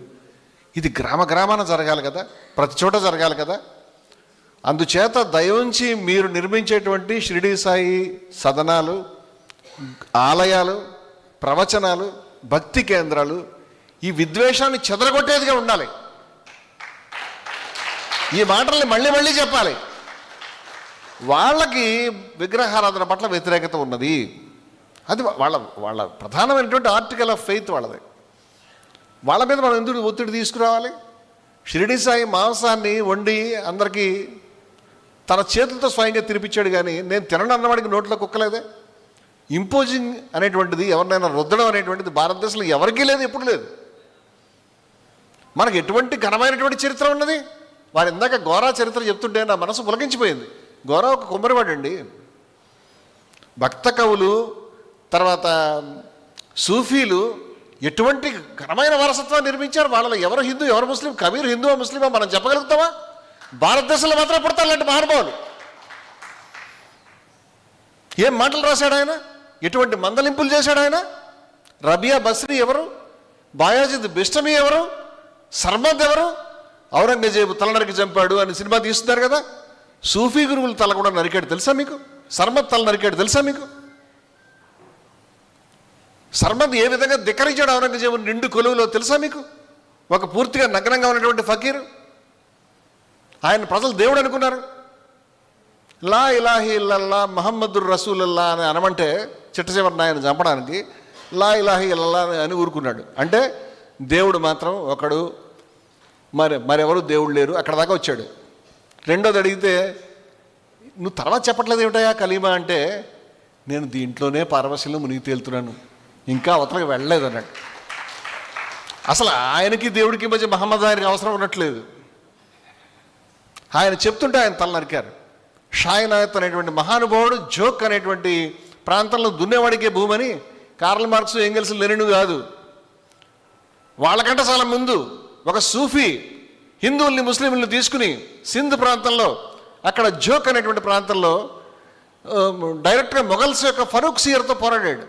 A: ఇది గ్రామ గ్రామాన జరగాలి కదా, ప్రతి చోట జరగాలి కదా. అందుచేత దయవుంచి మీరు నిర్మించేటువంటి షిరిడి సాయి సదనాలు, ఆలయాలు, ప్రవచనాలు, భక్తి కేంద్రాలు ఈ విద్వేషాన్ని చెదరగొట్టేదిగా ఉండాలి. ఈ మాటల్ని మళ్ళీ మళ్ళీ చెప్పాలి. వాళ్ళకి విగ్రహారాధన పట్ల వ్యతిరేకత ఉన్నది, అది వాళ్ళ ప్రధానమైనటువంటి ఆర్టికల్ ఆఫ్ ఫెయిత్ వాళ్ళది. వాళ్ళ మీద మనం ఎందుకు ఒత్తిడి తీసుకురావాలి? షిరిడి సాయి మాంసాన్ని వండి అందరికీ తన చేతులతో స్వయంగా తినిపించాడు, కానీ నేను తినను అన్నవాడికి నోట్లో కుక్కలేదే. ఇంపోజింగ్ అనేటువంటిది, ఎవరినైనా రుద్దడం అనేటువంటిది భారతదేశంలో ఎవరికీ లేదు, ఎప్పుడు లేదు. మనకు ఎటువంటి ఘనమైనటువంటి చరిత్ర ఉన్నది? వారు ఇందాక గోరా చరిత్ర చెప్తుంటే నా మనసు పులకించిపోయింది. గోరా ఒక కుమ్మరివాడండి. భక్త కవులు, తర్వాత సూఫీలు ఎటువంటి ఘనమైన వారసత్వాన్ని నిర్మించారు. వాళ్ళలో ఎవరు హిందూ, ఎవరు ముస్లిం? కబీర్ హిందువా ముస్లిమా మనం చెప్పగలుగుతామా? భారతదేశంలో మాత్రం పుడతారు లాంటి మహానుభావులు. ఏం మాటలు రాశాడు ఆయన, ఎటువంటి మందలింపులు చేశాడు ఆయన. రబియా బస్రీ ఎవరు? బాయాజిద్ బిస్టమీ ఎవరు? సర్మద్ ఎవరు? ఔరంగజేబు తల నరికి చంపాడు అని సినిమా తీస్తున్నారు కదా. సూఫీ గురువులు తల కూడా నరికాడు తెలుసా మీకు? సర్మద్ తల నరికాడు తెలుసా మీకు? సర్మద్ ఏ విధంగా ధిక్కరించాడు ఔరంగజేబు నిండు కొలువులో తెలుసా మీకు? ఒక పూర్తిగా నగ్నంగా ఉన్నటువంటి ఫకీరు. ఆయన ప్రజలు దేవుడు అనుకున్నారు. లా ఇలాహి ఇల్లల్లా మహమ్మదుర్ రసూలుల్లా అని అనమంటే చిట్టచివరిని ఆయన చంపడానికి లా ఇలాహి ఇల్లల్లా అని ఊరుకున్నాడు. అంటే దేవుడు మాత్రం ఒకడు, మరెవరు దేవుడు లేరు, అక్కడ దాకా వచ్చాడు. రెండోది అడిగితే నువ్వు తర్వాత చెప్పట్లేదు ఏమిటయా కలీమా అంటే, నేను దీంట్లోనే పారవశ్యంలో మునిగి తేలుతున్నాను, ఇంకా అవతలకి వెళ్ళలేదు అన్నాడు. అసలు ఆయనకి దేవుడికి మధ్య మహమ్మద్ ఆయనకి అవసరం ఉన్నట్లేదు. ఆయన చెప్తుంటే ఆయన తల నరికారు. షాయినాయత్ అనేటువంటి మహానుభావుడు జోక్ అనేటువంటి ప్రాంతంలో దున్నేవాడికే భూమని కార్ల్ మార్క్స్, ఎంగెల్స్, లెనిన్ కాదు, వాళ్ళకంటే చాలా ముందు ఒక సూఫీ హిందువుల్ని ముస్లింలను తీసుకుని సింధ్ ప్రాంతంలో, అక్కడ జోక్ అనేటువంటి ప్రాంతంలో డైరెక్ట్గా మొఘల్స్ యొక్క ఫరూక్ సియర్తో పోరాడాడు.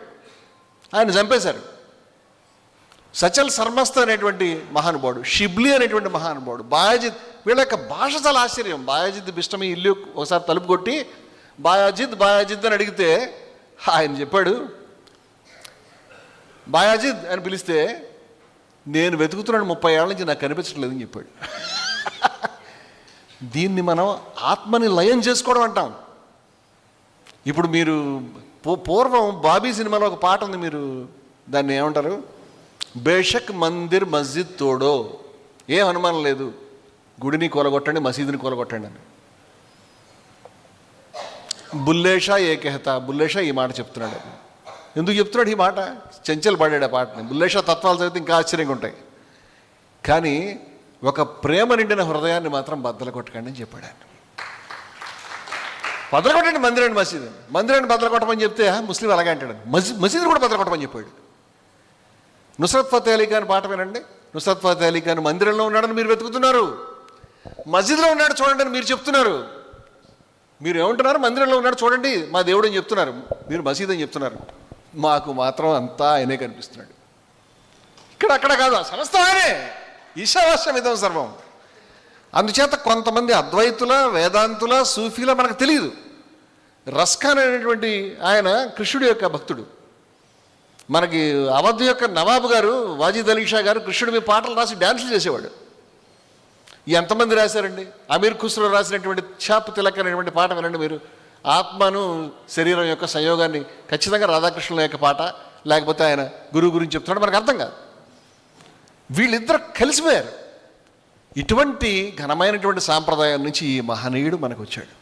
A: ఆయన చంపేశారు. సచల్ సర్మస్త్ అనేటువంటి మహానుభావుడు, షిబ్లీ అనేటువంటి మహానుభావుడు, బాయాజిద్, వీళ్ళ యొక్క భాష చాలా ఆశ్చర్యం. బాయాజిద్ బిస్టమీ ఇల్లు ఒకసారి తలుపు కొట్టి బాయాజిద్ బాయాజిద్ అని అడిగితే ఆయన చెప్పాడు, బాయాజిద్ అని పిలిస్తే నేను వెతుకుతున్నాను 30 ఏళ్ళ నుంచి, నాకు కనిపించట్లేదని చెప్పాడు. దీన్ని మనం ఆత్మని లయం చేసుకోవడం అంటాం. ఇప్పుడు మీరు పూర్వం బాబీ సినిమాలో ఒక పాట ఉంది, మీరు దాన్ని ఏమంటారు? బేషక్ మందిర్ మస్జిద్ తోడో, ఏం అనుమానం లేదు, గుడిని కూలగొట్టండి, మసీదుని కూలగొట్టండి అని. బుల్లేషా ఏ కెహతా, బుల్లేషా ఈ మాట చెప్తున్నాడు. ఎందుకు చెప్తున్నాడు ఈ మాట? చెంచల్ పడాడు ఆ పాటని. బుల్లేషా తత్వాలు చదివితే ఇంకా ఆశ్చర్యంగా ఉంటాయి. కానీ ఒక ప్రేమ నిండిన హృదయాన్ని మాత్రం బద్దలు కొట్టకండి అని చెప్పాడు ఆయన. బద్దలు కొట్టండి మందిరాన్ని, మసీదు, మందిరాన్ని బద్దలు కొట్టమని చెప్తే ముస్లిం అలాగే అంటాడు. మసీదుని కూడా బద్దలు కొట్టమని చెప్పాడు. నుస్రత్ ఫతే అలీ ఖాన్ పాట వినండి. నుస్రత్ ఫతే అలీ ఖాన్ మందిరంలో ఉన్నాడని మీరు వెతుకుతున్నారు, మస్జిద్లో ఉన్నాడు చూడండి అని మీరు చెప్తున్నారు. మీరు ఏమంటున్నారు? మందిరంలో ఉన్నాడు చూడండి మా దేవుడు అని చెప్తున్నారు, మీరు మసీద్ అని చెప్తున్నారు. మాకు మాత్రం అంతా ఆయనే కనిపిస్తున్నాడు. ఇక్కడ అక్కడ కాదు, సమస్తం ఆయనే. ఈశావాస్యం ఇదం సర్వం. అందుచేత కొంతమంది అద్వైతుల, వేదాంతుల, సూఫీల మనకు తెలియదు. రస్ఖాన్ అనేటువంటి ఆయన కృష్ణుడి యొక్క భక్తుడు. మనకి అవధ్ యొక్క నవాబు గారు, వాజిద్ అలీ షా గారు కృష్ణుడి మీద పాటలు రాసి డ్యాన్సులు చేసేవాడు. ఎంతమంది రాశారండి? అమీర్ ఖుస్రో రాసినటువంటి ఛాప్ తిలక్ అనేటువంటి పాట వినండి మీరు. ఆత్మను శరీరం యొక్క సంయోగాన్ని ఖచ్చితంగా రాధాకృష్ణుల యొక్క పాట. లేకపోతే ఆయన గురువు గురించి చెప్తున్నాడు, మనకు అర్థం కాదు. వీళ్ళిద్దరు కలిసిపోయారు. ఇటువంటి ఘనమైనటువంటి సాంప్రదాయం నుంచి ఈ మహనీయుడు మనకు వచ్చాడు.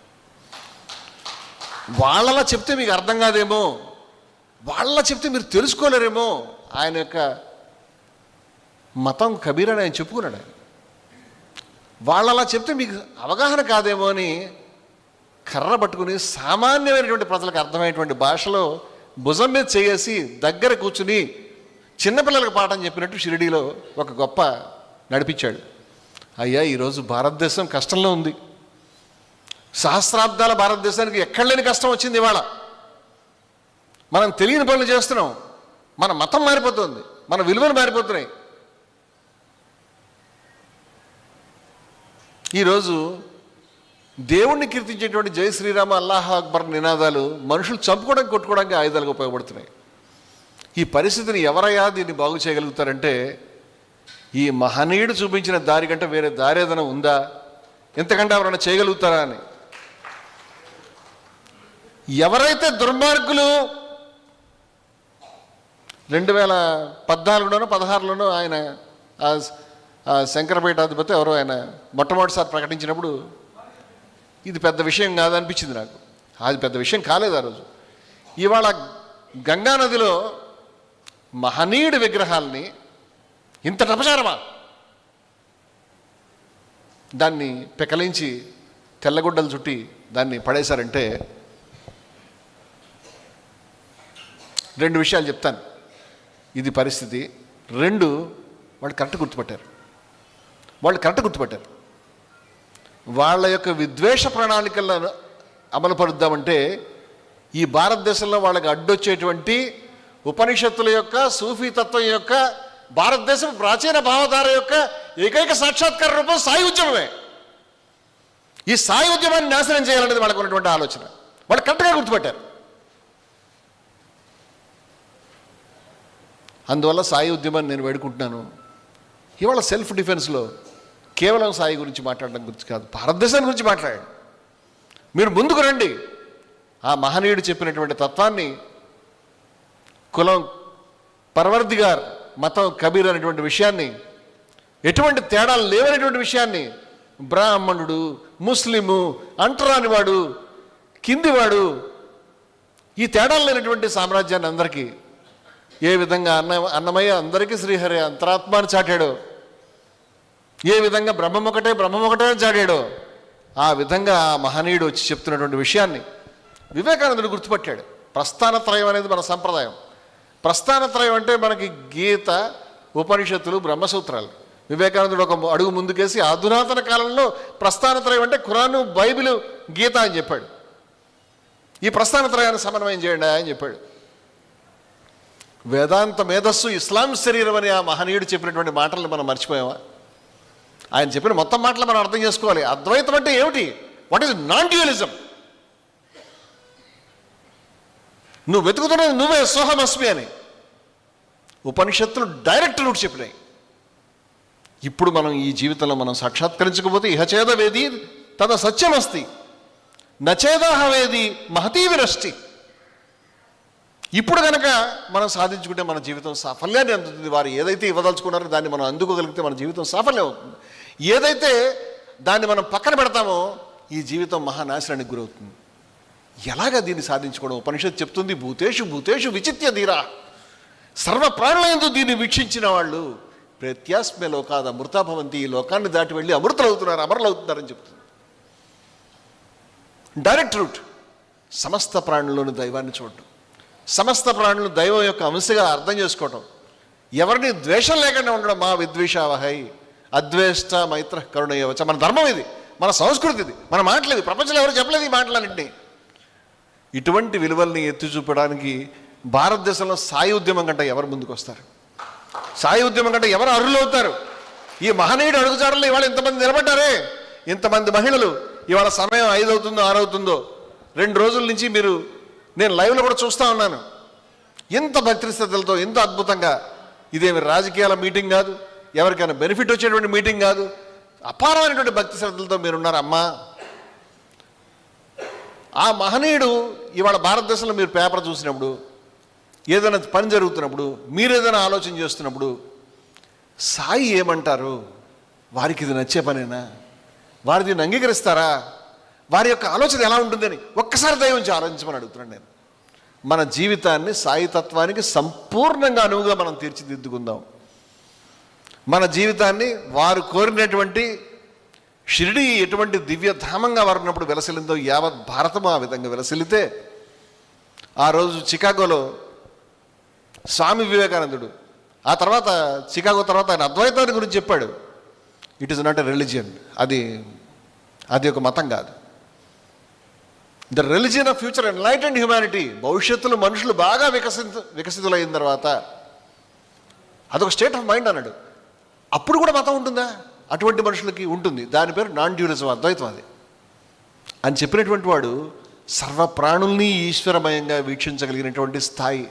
A: వాళ్ళలా చెప్తే మీకు అర్థం కాదేమో, వాళ్ళలా చెప్తే మీరు తెలుసుకోలేరేమో. ఆయన యొక్క మతం కబీర్ అని ఆయన చెప్పుకున్నాడు. ఆయన వాళ్ళలా చెప్తే మీకు అవగాహన కాదేమో అని కర్ర పట్టుకుని సామాన్యమైనటువంటి ప్రజలకు అర్థమయ్యేటువంటి భాషలో భుజం మీద చేసి దగ్గర కూర్చుని చిన్నపిల్లలకు పాఠం చెప్పినట్టు షిరిడీలో ఒక గొప్ప నడిపించాడు. అయ్యా, ఈరోజు భారతదేశం కష్టంలో ఉంది. సహస్రాబ్దాల భారతదేశానికి ఎక్కడ లేని కష్టం వచ్చింది. ఇవాళ మనం తెలియని పనులు చేస్తున్నాం. మన మతం మారిపోతుంది, మన విలువలు మారిపోతున్నాయి. ఈరోజు దేవుణ్ణి కీర్తించేటువంటి జై శ్రీరామ అల్లాహ్ అక్బర్ నినాదాలు మనుషులు చంపుకోవడానికి కొట్టుకోవడానికి ఆయుధాలుగా ఉపయోగపడుతున్నాయి. ఈ పరిస్థితిని ఎవరయ్యా దీన్ని బాగు చేయగలుగుతారంటే, ఈ మహనీయుడు చూపించిన దారి కంటే వేరే దారి ఏదైనా ఉందా, ఎంతకంటే ఎవరైనా చేయగలుగుతారా అని. ఎవరైతే దుర్మార్గులు 2014లోనో 16లోనో ఆయన శంకరపేటాధిపతి ఎవరో ఆయన మొట్టమొదటిసారి ప్రకటించినప్పుడు ఇది పెద్ద విషయం కాదనిపించింది నాకు. అది పెద్ద విషయం కాలేదు ఆ రోజు. ఇవాళ గంగానదిలో మహనీయుడి విగ్రహాల్ని ఇంత అపచారమా, దాన్ని పెకలించి తెల్లగుడ్డలు చుట్టి దాన్ని పడేశారంటే, రెండు విషయాలు చెప్తాను. ఇది పరిస్థితి. రెండు, వాళ్ళు కరెక్ట్ గుర్తుపట్టారు. వాళ్ళ యొక్క విద్వేష ప్రణాళికలను అమలుపరుద్దామంటే ఈ భారతదేశంలో వాళ్ళకి అడ్డొచ్చేటువంటి ఉపనిషత్తుల యొక్క సూఫీ తత్వం యొక్క భారతదేశం ప్రాచీన భావధార యొక్క ఏకైక సాక్షాత్కార రూపం సాయి ఉద్యమమే. ఈ సాయి ఉద్యమాన్ని నాశనం చేయాలనేది వాళ్ళకు ఉన్నటువంటి ఆలోచన. వాళ్ళు కరెక్ట్గా గుర్తుపట్టారు. అందువల్ల సాయి ఉద్యమాన్ని నేను వేడుకుంటున్నాను. ఇవాళ సెల్ఫ్ డిఫెన్స్లో కేవలం సాయి గురించి మాట్లాడడం గురించి కాదు, భారతదేశం గురించి మాట్లాడండి. మీరు ముందుకు రండి. ఆ మహనీయుడు చెప్పినటువంటి తత్వాన్ని, కులం పర్వర్దిగార్, మతం కబీర్ అనేటువంటి విషయాన్ని, ఎటువంటి తేడాలు లేవనేటువంటి విషయాన్ని, బ్రాహ్మణుడు, ముస్లిము, అంటరానివాడు, కిందివాడు, ఈ తేడాలు లేనటువంటి సామ్రాజ్యాన్ని అందరికీ ఏ విధంగా అన్నమయ్య అందరికీ శ్రీహరి అంతరాత్మాన్ని చాటాడో, ఏ విధంగా బ్రహ్మం ఒకటే అని చాడాడో, ఆ విధంగా ఆ మహనీయుడు వచ్చి చెప్తున్నటువంటి విషయాన్ని వివేకానందుడు గుర్తుపట్టాడు. ప్రస్థానత్రయం అనేది మన సంప్రదాయం. ప్రస్థానత్రయం అంటే మనకి గీత, ఉపనిషత్తులు, బ్రహ్మసూత్రాలు. వివేకానందుడు ఒక అడుగు ముందుకేసి అధునాతన కాలంలో ప్రస్థానత్రయం అంటే ఖురాను, బైబిలు, గీత అని చెప్పాడు. ఈ ప్రస్థానత్రయాన్ని సమన్వయం చేయండి అని చెప్పాడు. వేదాంత మేధస్సు ఇస్లాం శరీరం అని ఆ మహనీయుడు చెప్పినటువంటి మాటలను మనం మర్చిపోయామా? ఆయన చెప్పిన మొత్తం మాటలు మనం అర్థం చేసుకోవాలి. అద్వైతం అంటే ఏమిటి? What is non dualism? నువ్వు వెతుకుతున్నది నువ్వే, సోహమస్మి అని ఉపనిషత్తులు డైరెక్ట్ రూట్ చెప్పినాయి. ఇప్పుడు మనం ఈ జీవితంలో మనం సాక్షాత్కరించకపోతే ఇహచేద వేది తద సత్యమస్తి నచేదాహ వేది మహతీ విరష్టి. ఇప్పుడు కనుక మనం సాధించుకుంటే మన జీవితం సాఫల్యాన్ని అందుతుంది. వారు ఏదైతే ఇవ్వదలుచుకున్నారో దాన్ని మనం అందుకోగలిగితే మన జీవితం సాఫల్యం అవుతుంది. ఏదైతే దాన్ని మనం పక్కన పెడతామో ఈ జీవితం మహానాశనానికి గురవుతుంది. ఎలాగ దీన్ని సాధించుకోవడం? ఉపనిషత్తు చెప్తుంది, భూతేషు భూతేషు విచిత్య ధీరా, సర్వ ప్రాణులందు దీన్ని వీక్షించిన వాళ్ళు ప్రత్యాస్మే లోకాద అమృతాభవంతి, ఈ లోకాన్ని దాటి వెళ్ళి అమృతులవుతున్నారు, అమరులవుతున్నారని చెప్తుంది. Direct route. సమస్త ప్రాణుల్లోని దైవాన్ని చూడటం, సమస్త ప్రాణులను దైవం యొక్క అంశగా అర్థం చేసుకోవటం, ఎవరిని ద్వేషం లేకుండా ఉండడం. మా విద్వేషావహై అద్వేష్ట మైత్ర కరుణయవచ. మన ధర్మం ఇది, మన సంస్కృతి ఇది, మన మాటలేదు. ప్రపంచంలో ఎవరు చెప్పలేదు ఈ మాటలన్నింటినీ. ఇటువంటి విలువల్ని ఎత్తి చూపడానికి భారతదేశంలో సాయి ఉద్యమం కంటే ఎవరు ముందుకు వస్తారు? సాయి ఉద్యమం కంటే ఎవరు అర్హులవుతారు? ఈ మహనీయుడు అడుగుజాడల్లో ఇవాళ ఇంతమంది నిలబడ్డారే, ఇంతమంది మహిళలు. ఇవాళ సమయం 5 అవుతుందో 6 అవుతుందో 2 రోజుల నుంచి నేను లైవ్లో కూడా చూస్తూ ఉన్నాను. ఎంత భక్తి శ్రద్ధలతో, ఎంత అద్భుతంగా. ఇదేమి రాజకీయాల మీటింగ్ కాదు, ఎవరికైనా బెనిఫిట్ వచ్చేటువంటి మీటింగ్ కాదు. అపారమైనటువంటి భక్తి శ్రద్ధలతో మీరున్నారు అమ్మా. ఆ మహనీయుడు ఇవాళ భారతదేశంలో మీరు పేపర్ చూసినప్పుడు ఏదైనా పని జరుగుతున్నప్పుడు, మీరు ఏదైనా ఆలోచన చేస్తున్నప్పుడు సాయి ఏమంటారు, వారికి ఇది నచ్చే పనేనా, వారు దీన్ని అంగీకరిస్తారా, వారి యొక్క ఆలోచన ఎలా ఉంటుందని ఒక్కసారి దయ ఉంచి ఆలోచించమని అడుగుతున్నాను నేను. మన జీవితాన్ని సాయి తత్వానికి సంపూర్ణంగా అనువుగా మనం తీర్చిదిద్దుకుందాం. మన జీవితాన్ని వారు కోరినటువంటి షిరిడి ఎటువంటి దివ్యధామంగా వారున్నప్పుడు విలసిల్లిందో యావత్ భారతము ఆ విధంగా విలసిల్లితే, ఆ రోజు చికాగోలో స్వామి వివేకానందుడు, ఆ తర్వాత చికాగో తర్వాత ఆయన అద్వైతాన్ని గురించి చెప్పాడు. It is not a religion, అది ఒక మతం కాదు. The religion of future enlightened humanity. భవిష్యత్తులో మనుషులు బాగా వికసితులైన తర్వాత అదొక స్టేట్ ఆఫ్ మైండ్ అన్నాడు. అప్పుడు కూడా మతం ఉంటుందా? అటువంటి మనుషులకి ఉంటుంది. దాని పేరు నాన్ డ్యూరిజం, అద్వైతవాది అని చెప్పినటువంటి వాడు సర్వ ప్రాణుల్ని ఈశ్వరమయంగా వీక్షించగలిగినటువంటి స్థాయి,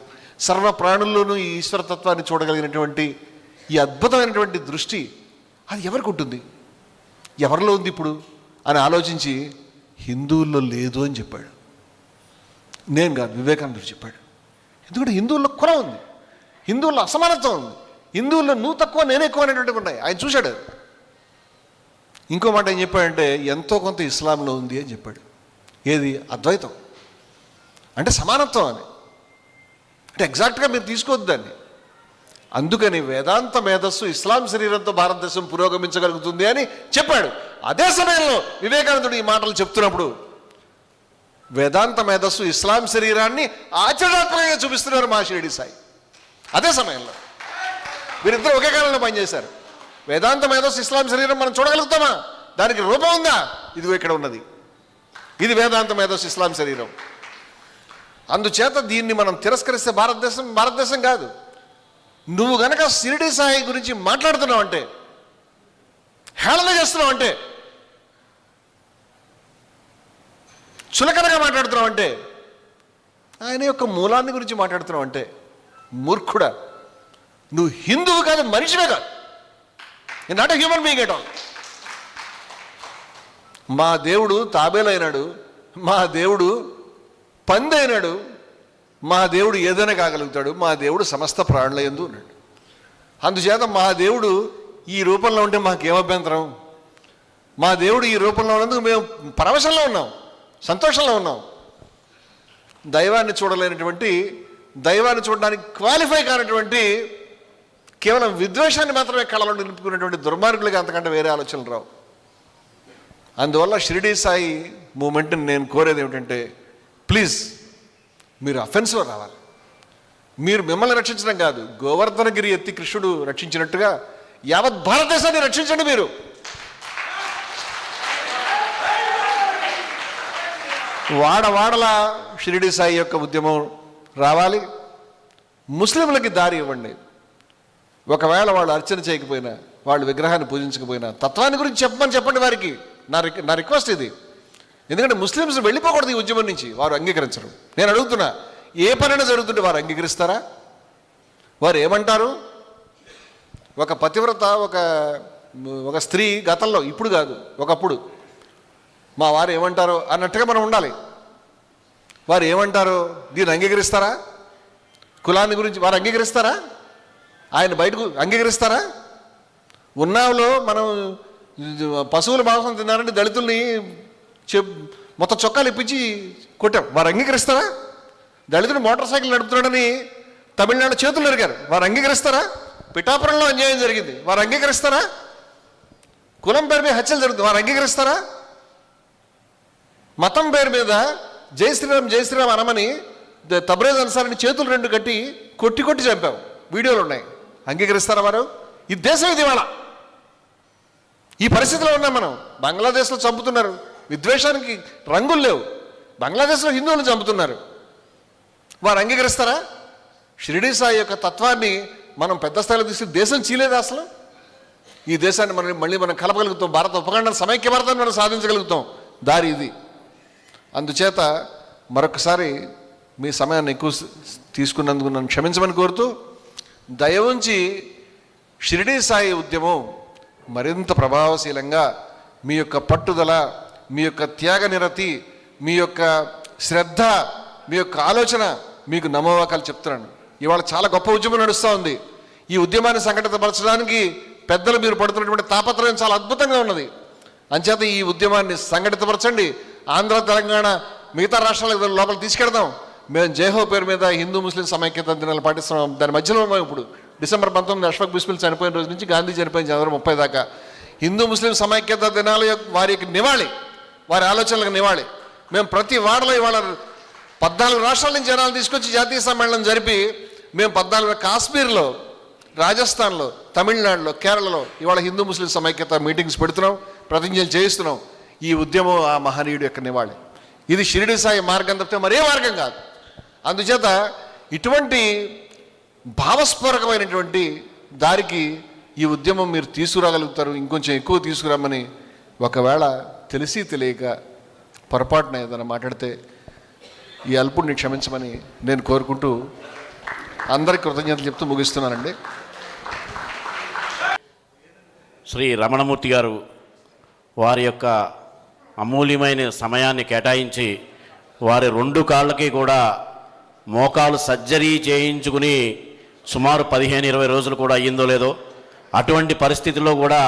A: సర్వ ప్రాణుల్లోనూ ఈ ఈశ్వరతత్వాన్ని చూడగలిగినటువంటి ఈ అద్భుతమైనటువంటి దృష్టి అది ఎవరికి ఉంటుంది, ఎవరిలో ఉంది ఇప్పుడు అని ఆలోచించి హిందువుల్లో లేదు అని చెప్పాడు. నేను కాదు, వివేకానందుడు చెప్పాడు. ఎందుకంటే హిందువుల్లో కులం ఉంది, హిందువుల్లో అసమానత్వం ఉంది, హిందువుల్లో నువ్వు తక్కువ నేను ఎక్కువ అనేటువంటివి ఉన్నాయి. ఆయన చూశాడు. ఇంకో మాట ఏం చెప్పాడంటే ఎంతో కొంత ఇస్లాంలో ఉంది అని చెప్పాడు. ఏది? అద్వైతం అంటే సమానత్వం అని. అంటే ఎగ్జాక్ట్గా మీరు తీసుకోవద్దు దాన్ని. అందుకని వేదాంత మేధస్సు ఇస్లాం శరీరంతో భారతదేశం పురోగమించగలుగుతుంది అని చెప్పాడు. అదే సమయంలో వివేకానందుడు ఈ మాటలు చెప్తున్నప్పుడు వేదాంత మేధస్సు ఇస్లాం శరీరాన్ని ఆచరణాత్మకంగా చూపిస్తున్నారు మా షిరిడి సాయి. అదే సమయంలో వీరిద్దరూ ఒకే కాలంలో పనిచేశారు. వేదాంత మేధస్సు ఇస్లాం శరీరం మనం చూడగలుగుతామా? దానికి రూపం ఉందా? ఇదిగో ఇక్కడ ఉన్నది. ఇది వేదాంత మేధస్సు ఇస్లాం శరీరం. అందుచేత దీన్ని మనం తిరస్కరిస్తే భారతదేశం కాదు. నువ్వు గనక షిరిడి సాయి గురించి మాట్లాడుతున్నావు అంటే, హేళన చేస్తున్నావు అంటే, చులకనగా మాట్లాడుతున్నావు అంటే, ఆయన యొక్క మూలాన్ని గురించి మాట్లాడుతున్నావు అంటే మూర్ఖుడా. నువ్వు హిందువు కాదు, మనిషివే కాదు. Not a human being at all. మా దేవుడు తాబేలైనాడు, మా దేవుడు పంది అయినాడు, మా దేవుడు ఏదైనా కాగలుగుతాడు, మా దేవుడు సమస్త ప్రాణుల యందు ఉన్నాడు. అందుచేత మా దేవుడు ఈ రూపంలో ఉంటే మాకేం అభ్యంతరం? మా దేవుడు ఈ రూపంలో ఉన్నందుకు మేము పరవశంలో ఉన్నాం, సంతోషంలో ఉన్నాం. దైవాన్ని చూడలేనటువంటి, దైవాన్ని చూడడానికి క్వాలిఫై కానటువంటి, కేవలం విద్వేషాన్ని మాత్రమే కళలో నిలుపుకున్నటువంటి దుర్మార్గులకి అంతకంటే వేరే ఆలోచనలు రావు. అందువల్ల షిరిడి సాయి మూమెంట్ని నేను కోరేది ఏమిటంటే, ప్లీజ్ మీరు అఫెన్స్లో రావాలి. మీరు మిమ్మల్ని రక్షించడం కాదు, గోవర్ధనగిరి ఎత్తి కృష్ణుడు రక్షించినట్టుగా యావత్ భారతదేశాన్ని రక్షించండి. మీరు వాడవాడల షిరిడి సాయి యొక్క ఉద్యమం రావాలి. ముస్లింలకి దారి ఇవ్వండి. ఒకవేళ వాళ్ళు అర్చన చేయకపోయినా, వాళ్ళు విగ్రహాన్ని పూజించకపోయినా తత్వాన్ని గురించి చెప్పండి వారికి. నా రిక్వెస్ట్ ఇది. ఎందుకంటే ముస్లిమ్స్ వెళ్ళిపోకూడదు ఈ ఉద్యమం నుంచి, వారు అంగీకరించరు. నేను అడుగుతున్నా, ఏ పనైనా జరుగుతుంటే వారు అంగీకరిస్తారా? వారు ఏమంటారు? ఒక పతివ్రత, ఒక స్త్రీ గతంలో, ఇప్పుడు కాదు ఒకప్పుడు, మా వారు ఏమంటారో అన్నట్టుగా మనం ఉండాలి. వారు ఏమంటారో దీన్ని అంగీకరిస్తారా? కులాన్ని గురించి వారు అంగీకరిస్తారా? ఆయన బయటకు అంగీకరిస్తారా? ఉన్నావులో మనం పశువుల మాంసం తిన్నారని దళితుల్ని మొత్తం చొక్కాలు ఇప్పించి కొట్టాం, వారు అంగీకరిస్తారా? దళితుడు మోటార్ సైకిల్ నడుపుతున్నాడని తమిళనాడు చేతులు నరికారు, వారు అంగీకరిస్తారా? పిఠాపురంలో అన్యాయం జరిగింది, వారు అంగీకరిస్తారా? కులం పేరు మీద హత్యలు జరుగుతుంది, వారు అంగీకరిస్తారా? మతం పేరు మీద జై శ్రీరామ్ అనమని తబ్రేజ్ అన్సారిని చేతులు రెండు కట్టి కొట్టి చంపాం, వీడియోలు ఉన్నాయి. అంగీకరిస్తారా వారు? ఈ దేశం ఇది. వాళ్ళ ఈ పరిస్థితిలో ఉన్నాం మనం. బంగ్లాదేశ్లో చంపుతున్నారు, విద్వేషానికి రంగులు లేవు. బంగ్లాదేశ్లో హిందువులను చంపుతున్నారు, వారు అంగీకరిస్తారా? షిరిడి సాయి యొక్క తత్వాన్ని మనం పెద్ద స్థాయిలో తీసి దేశం చీలేదా అసలు? ఈ దేశాన్ని మళ్ళీ మనం కలపగలుగుతాం, భారత ఉపఖండాన్ని సమైక్య భారతాన్ని మనం సాధించగలుగుతాం. దారి ఇది. అందుచేత మరొకసారి మీ సమయాన్ని ఎక్కువ తీసుకున్నందుకు నన్ను క్షమించమని కోరుతూ, దయవుంచి షిరిడి సాయి ఉద్యమం మరింత ప్రభావశీలంగా మీ యొక్క పట్టుదల, మీ యొక్క త్యాగ నిరతి, మీ యొక్క శ్రద్ధ, మీ యొక్క ఆలోచన మీకు నమోవాకాలు చెప్తున్నాను. ఇవాళ చాలా గొప్ప ఉద్యమం నడుస్తూ ఉంది. ఈ ఉద్యమాన్ని సంఘటితపరచడానికి పెద్దలు మీరు పడుతున్నటువంటి తాపత్రయం చాలా అద్భుతంగా ఉన్నది. అంచేత ఈ ఉద్యమాన్ని సంఘటితపరచండి. ఆంధ్ర, తెలంగాణ, మిగతా రాష్ట్రాలకు లోపల తీసుకెడదాం. మేము జైహో పేరు మీద హిందూ ముస్లిం సమైక్యత దినాలు పాటిస్తున్నాం. దాని మధ్యలో ఉన్నాం. ఇప్పుడు డిసెంబర్ 19 అష్ఫాక్ బిస్మిల్ చనిపోయిన రోజు నుంచి గాంధీ చనిపోయిన జనవరి 30 దాకా హిందూ ముస్లిం సమైక్యత దినాల వారి యొక్క నివాళి, వారి ఆలోచనలకు నివాళి. మేము ప్రతి వార్డులో ఇవాళ 14 రాష్ట్రాల నుంచి జనాలు తీసుకొచ్చి జాతీయ సమ్మేళనం జరిపి మేము 14 కాశ్మీర్లో, రాజస్థాన్లో, తమిళనాడులో, కేరళలో ఇవాళ హిందూ ముస్లిం సమైక్యత మీటింగ్స్ పెడుతున్నాం, ప్రతిజ్ఞలు చేయిస్తున్నాం. ఈ ఉద్యమం ఆ మహనీయుడి యొక్క నివాళి. ఇది షిరిడి సాయి మార్గం తప్పితే మరే మార్గం కాదు. అందుచేత ఇటువంటి భావస్ఫోరకమైనటువంటి దారికి ఈ ఉద్యమం మీరు తీసుకురాగలుగుతారు. ఇంకొంచెం ఎక్కువ తీసుకురామని, ఒకవేళ తెలిసి తెలియక పొరపాటున ఏదైనా మాట్లాడితే ఈ అల్పుడిని క్షమించమని నేను కోరుకుంటూ అందరికీ కృతజ్ఞతలు చెప్తూ ముగిస్తున్నానండి.
C: శ్రీ రమణమూర్తి గారు వారి యొక్క అమూల్యమైన సమయాన్ని కేటాయించి వారి 2 కాళ్ళకి కూడా మోకాలు సర్జరీ చేయించుకుని సుమారు 15-20 రోజులు కూడా అయ్యిందో లేదో అటువంటి పరిస్థితుల్లో కూడా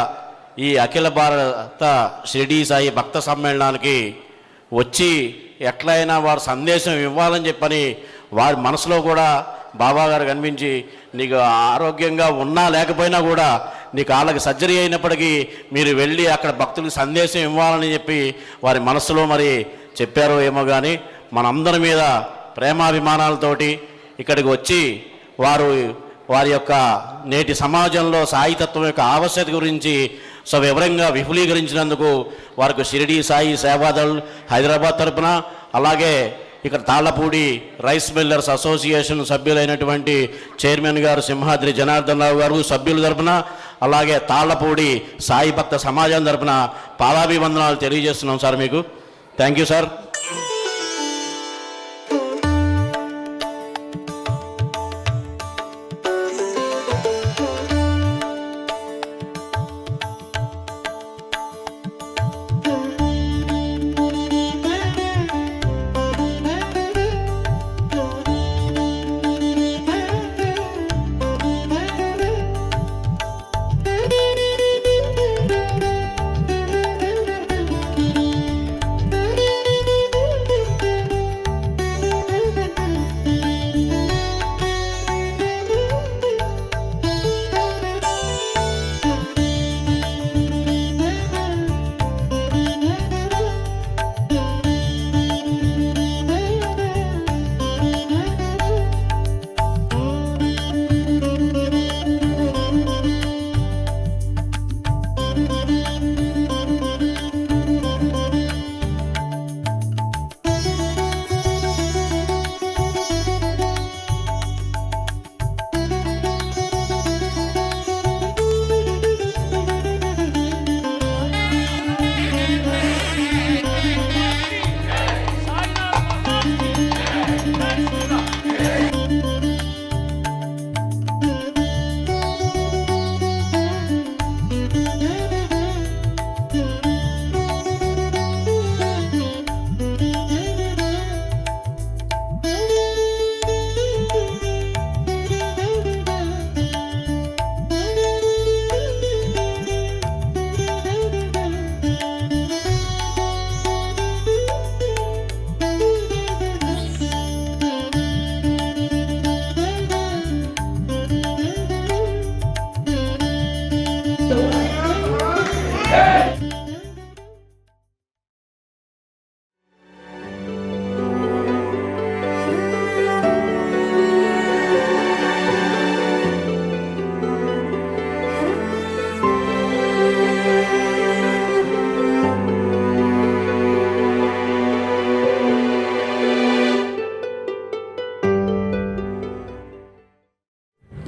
C: ఈ అఖిల భారత షిరిడీ సాయి భక్త సమ్మేళనానికి వచ్చి ఎట్లయినా వారు సందేశం ఇవ్వాలని చెప్పని వారి మనసులో కూడా బాబా గారు కనిపించి, నీకు ఆరోగ్యంగా ఉన్నా లేకపోయినా కూడా నీ కాళ్ళకి సర్జరీ అయినప్పటికీ మీరు వెళ్ళి అక్కడ భక్తులకు సందేశం ఇవ్వాలని చెప్పి వారి మనసులో మరి చెప్పారో ఏమో కానీ మనందరి మీద ప్రేమాభిమానాలతోటి ఇక్కడికి వచ్చి వారి యొక్క నేటి సమాజంలో సాయితత్వం యొక్క ఆవశ్యకత గురించి వివరంగా విపులీకరించినందుకు వారికి షిరిడీ సాయి సేవాదళ్ హైదరాబాద్ తరపున, అలాగే ఇక్కడ తాళ్లపూడి రైస్ మిల్లర్స్ అసోసియేషన్ సభ్యులైనటువంటి చైర్మన్ గారు సింహాద్రి జనార్దన్ రావు గారు సభ్యుల తరపున, అలాగే తాళ్లపూడి సాయి భక్త సమాజం తరపున పాదాభివందనాలు తెలియజేస్తున్నాం సార్ మీకు. Thank you sir.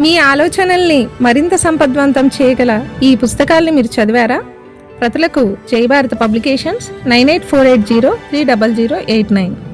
D: మీ ఆలోచనల్ని మరింత సంపద్వంతం చేయగల ఈ పుస్తకాల్ని మీరు చదివారా? ప్రతులకు జై భారత్ పబ్లికేషన్స్ 9848030089.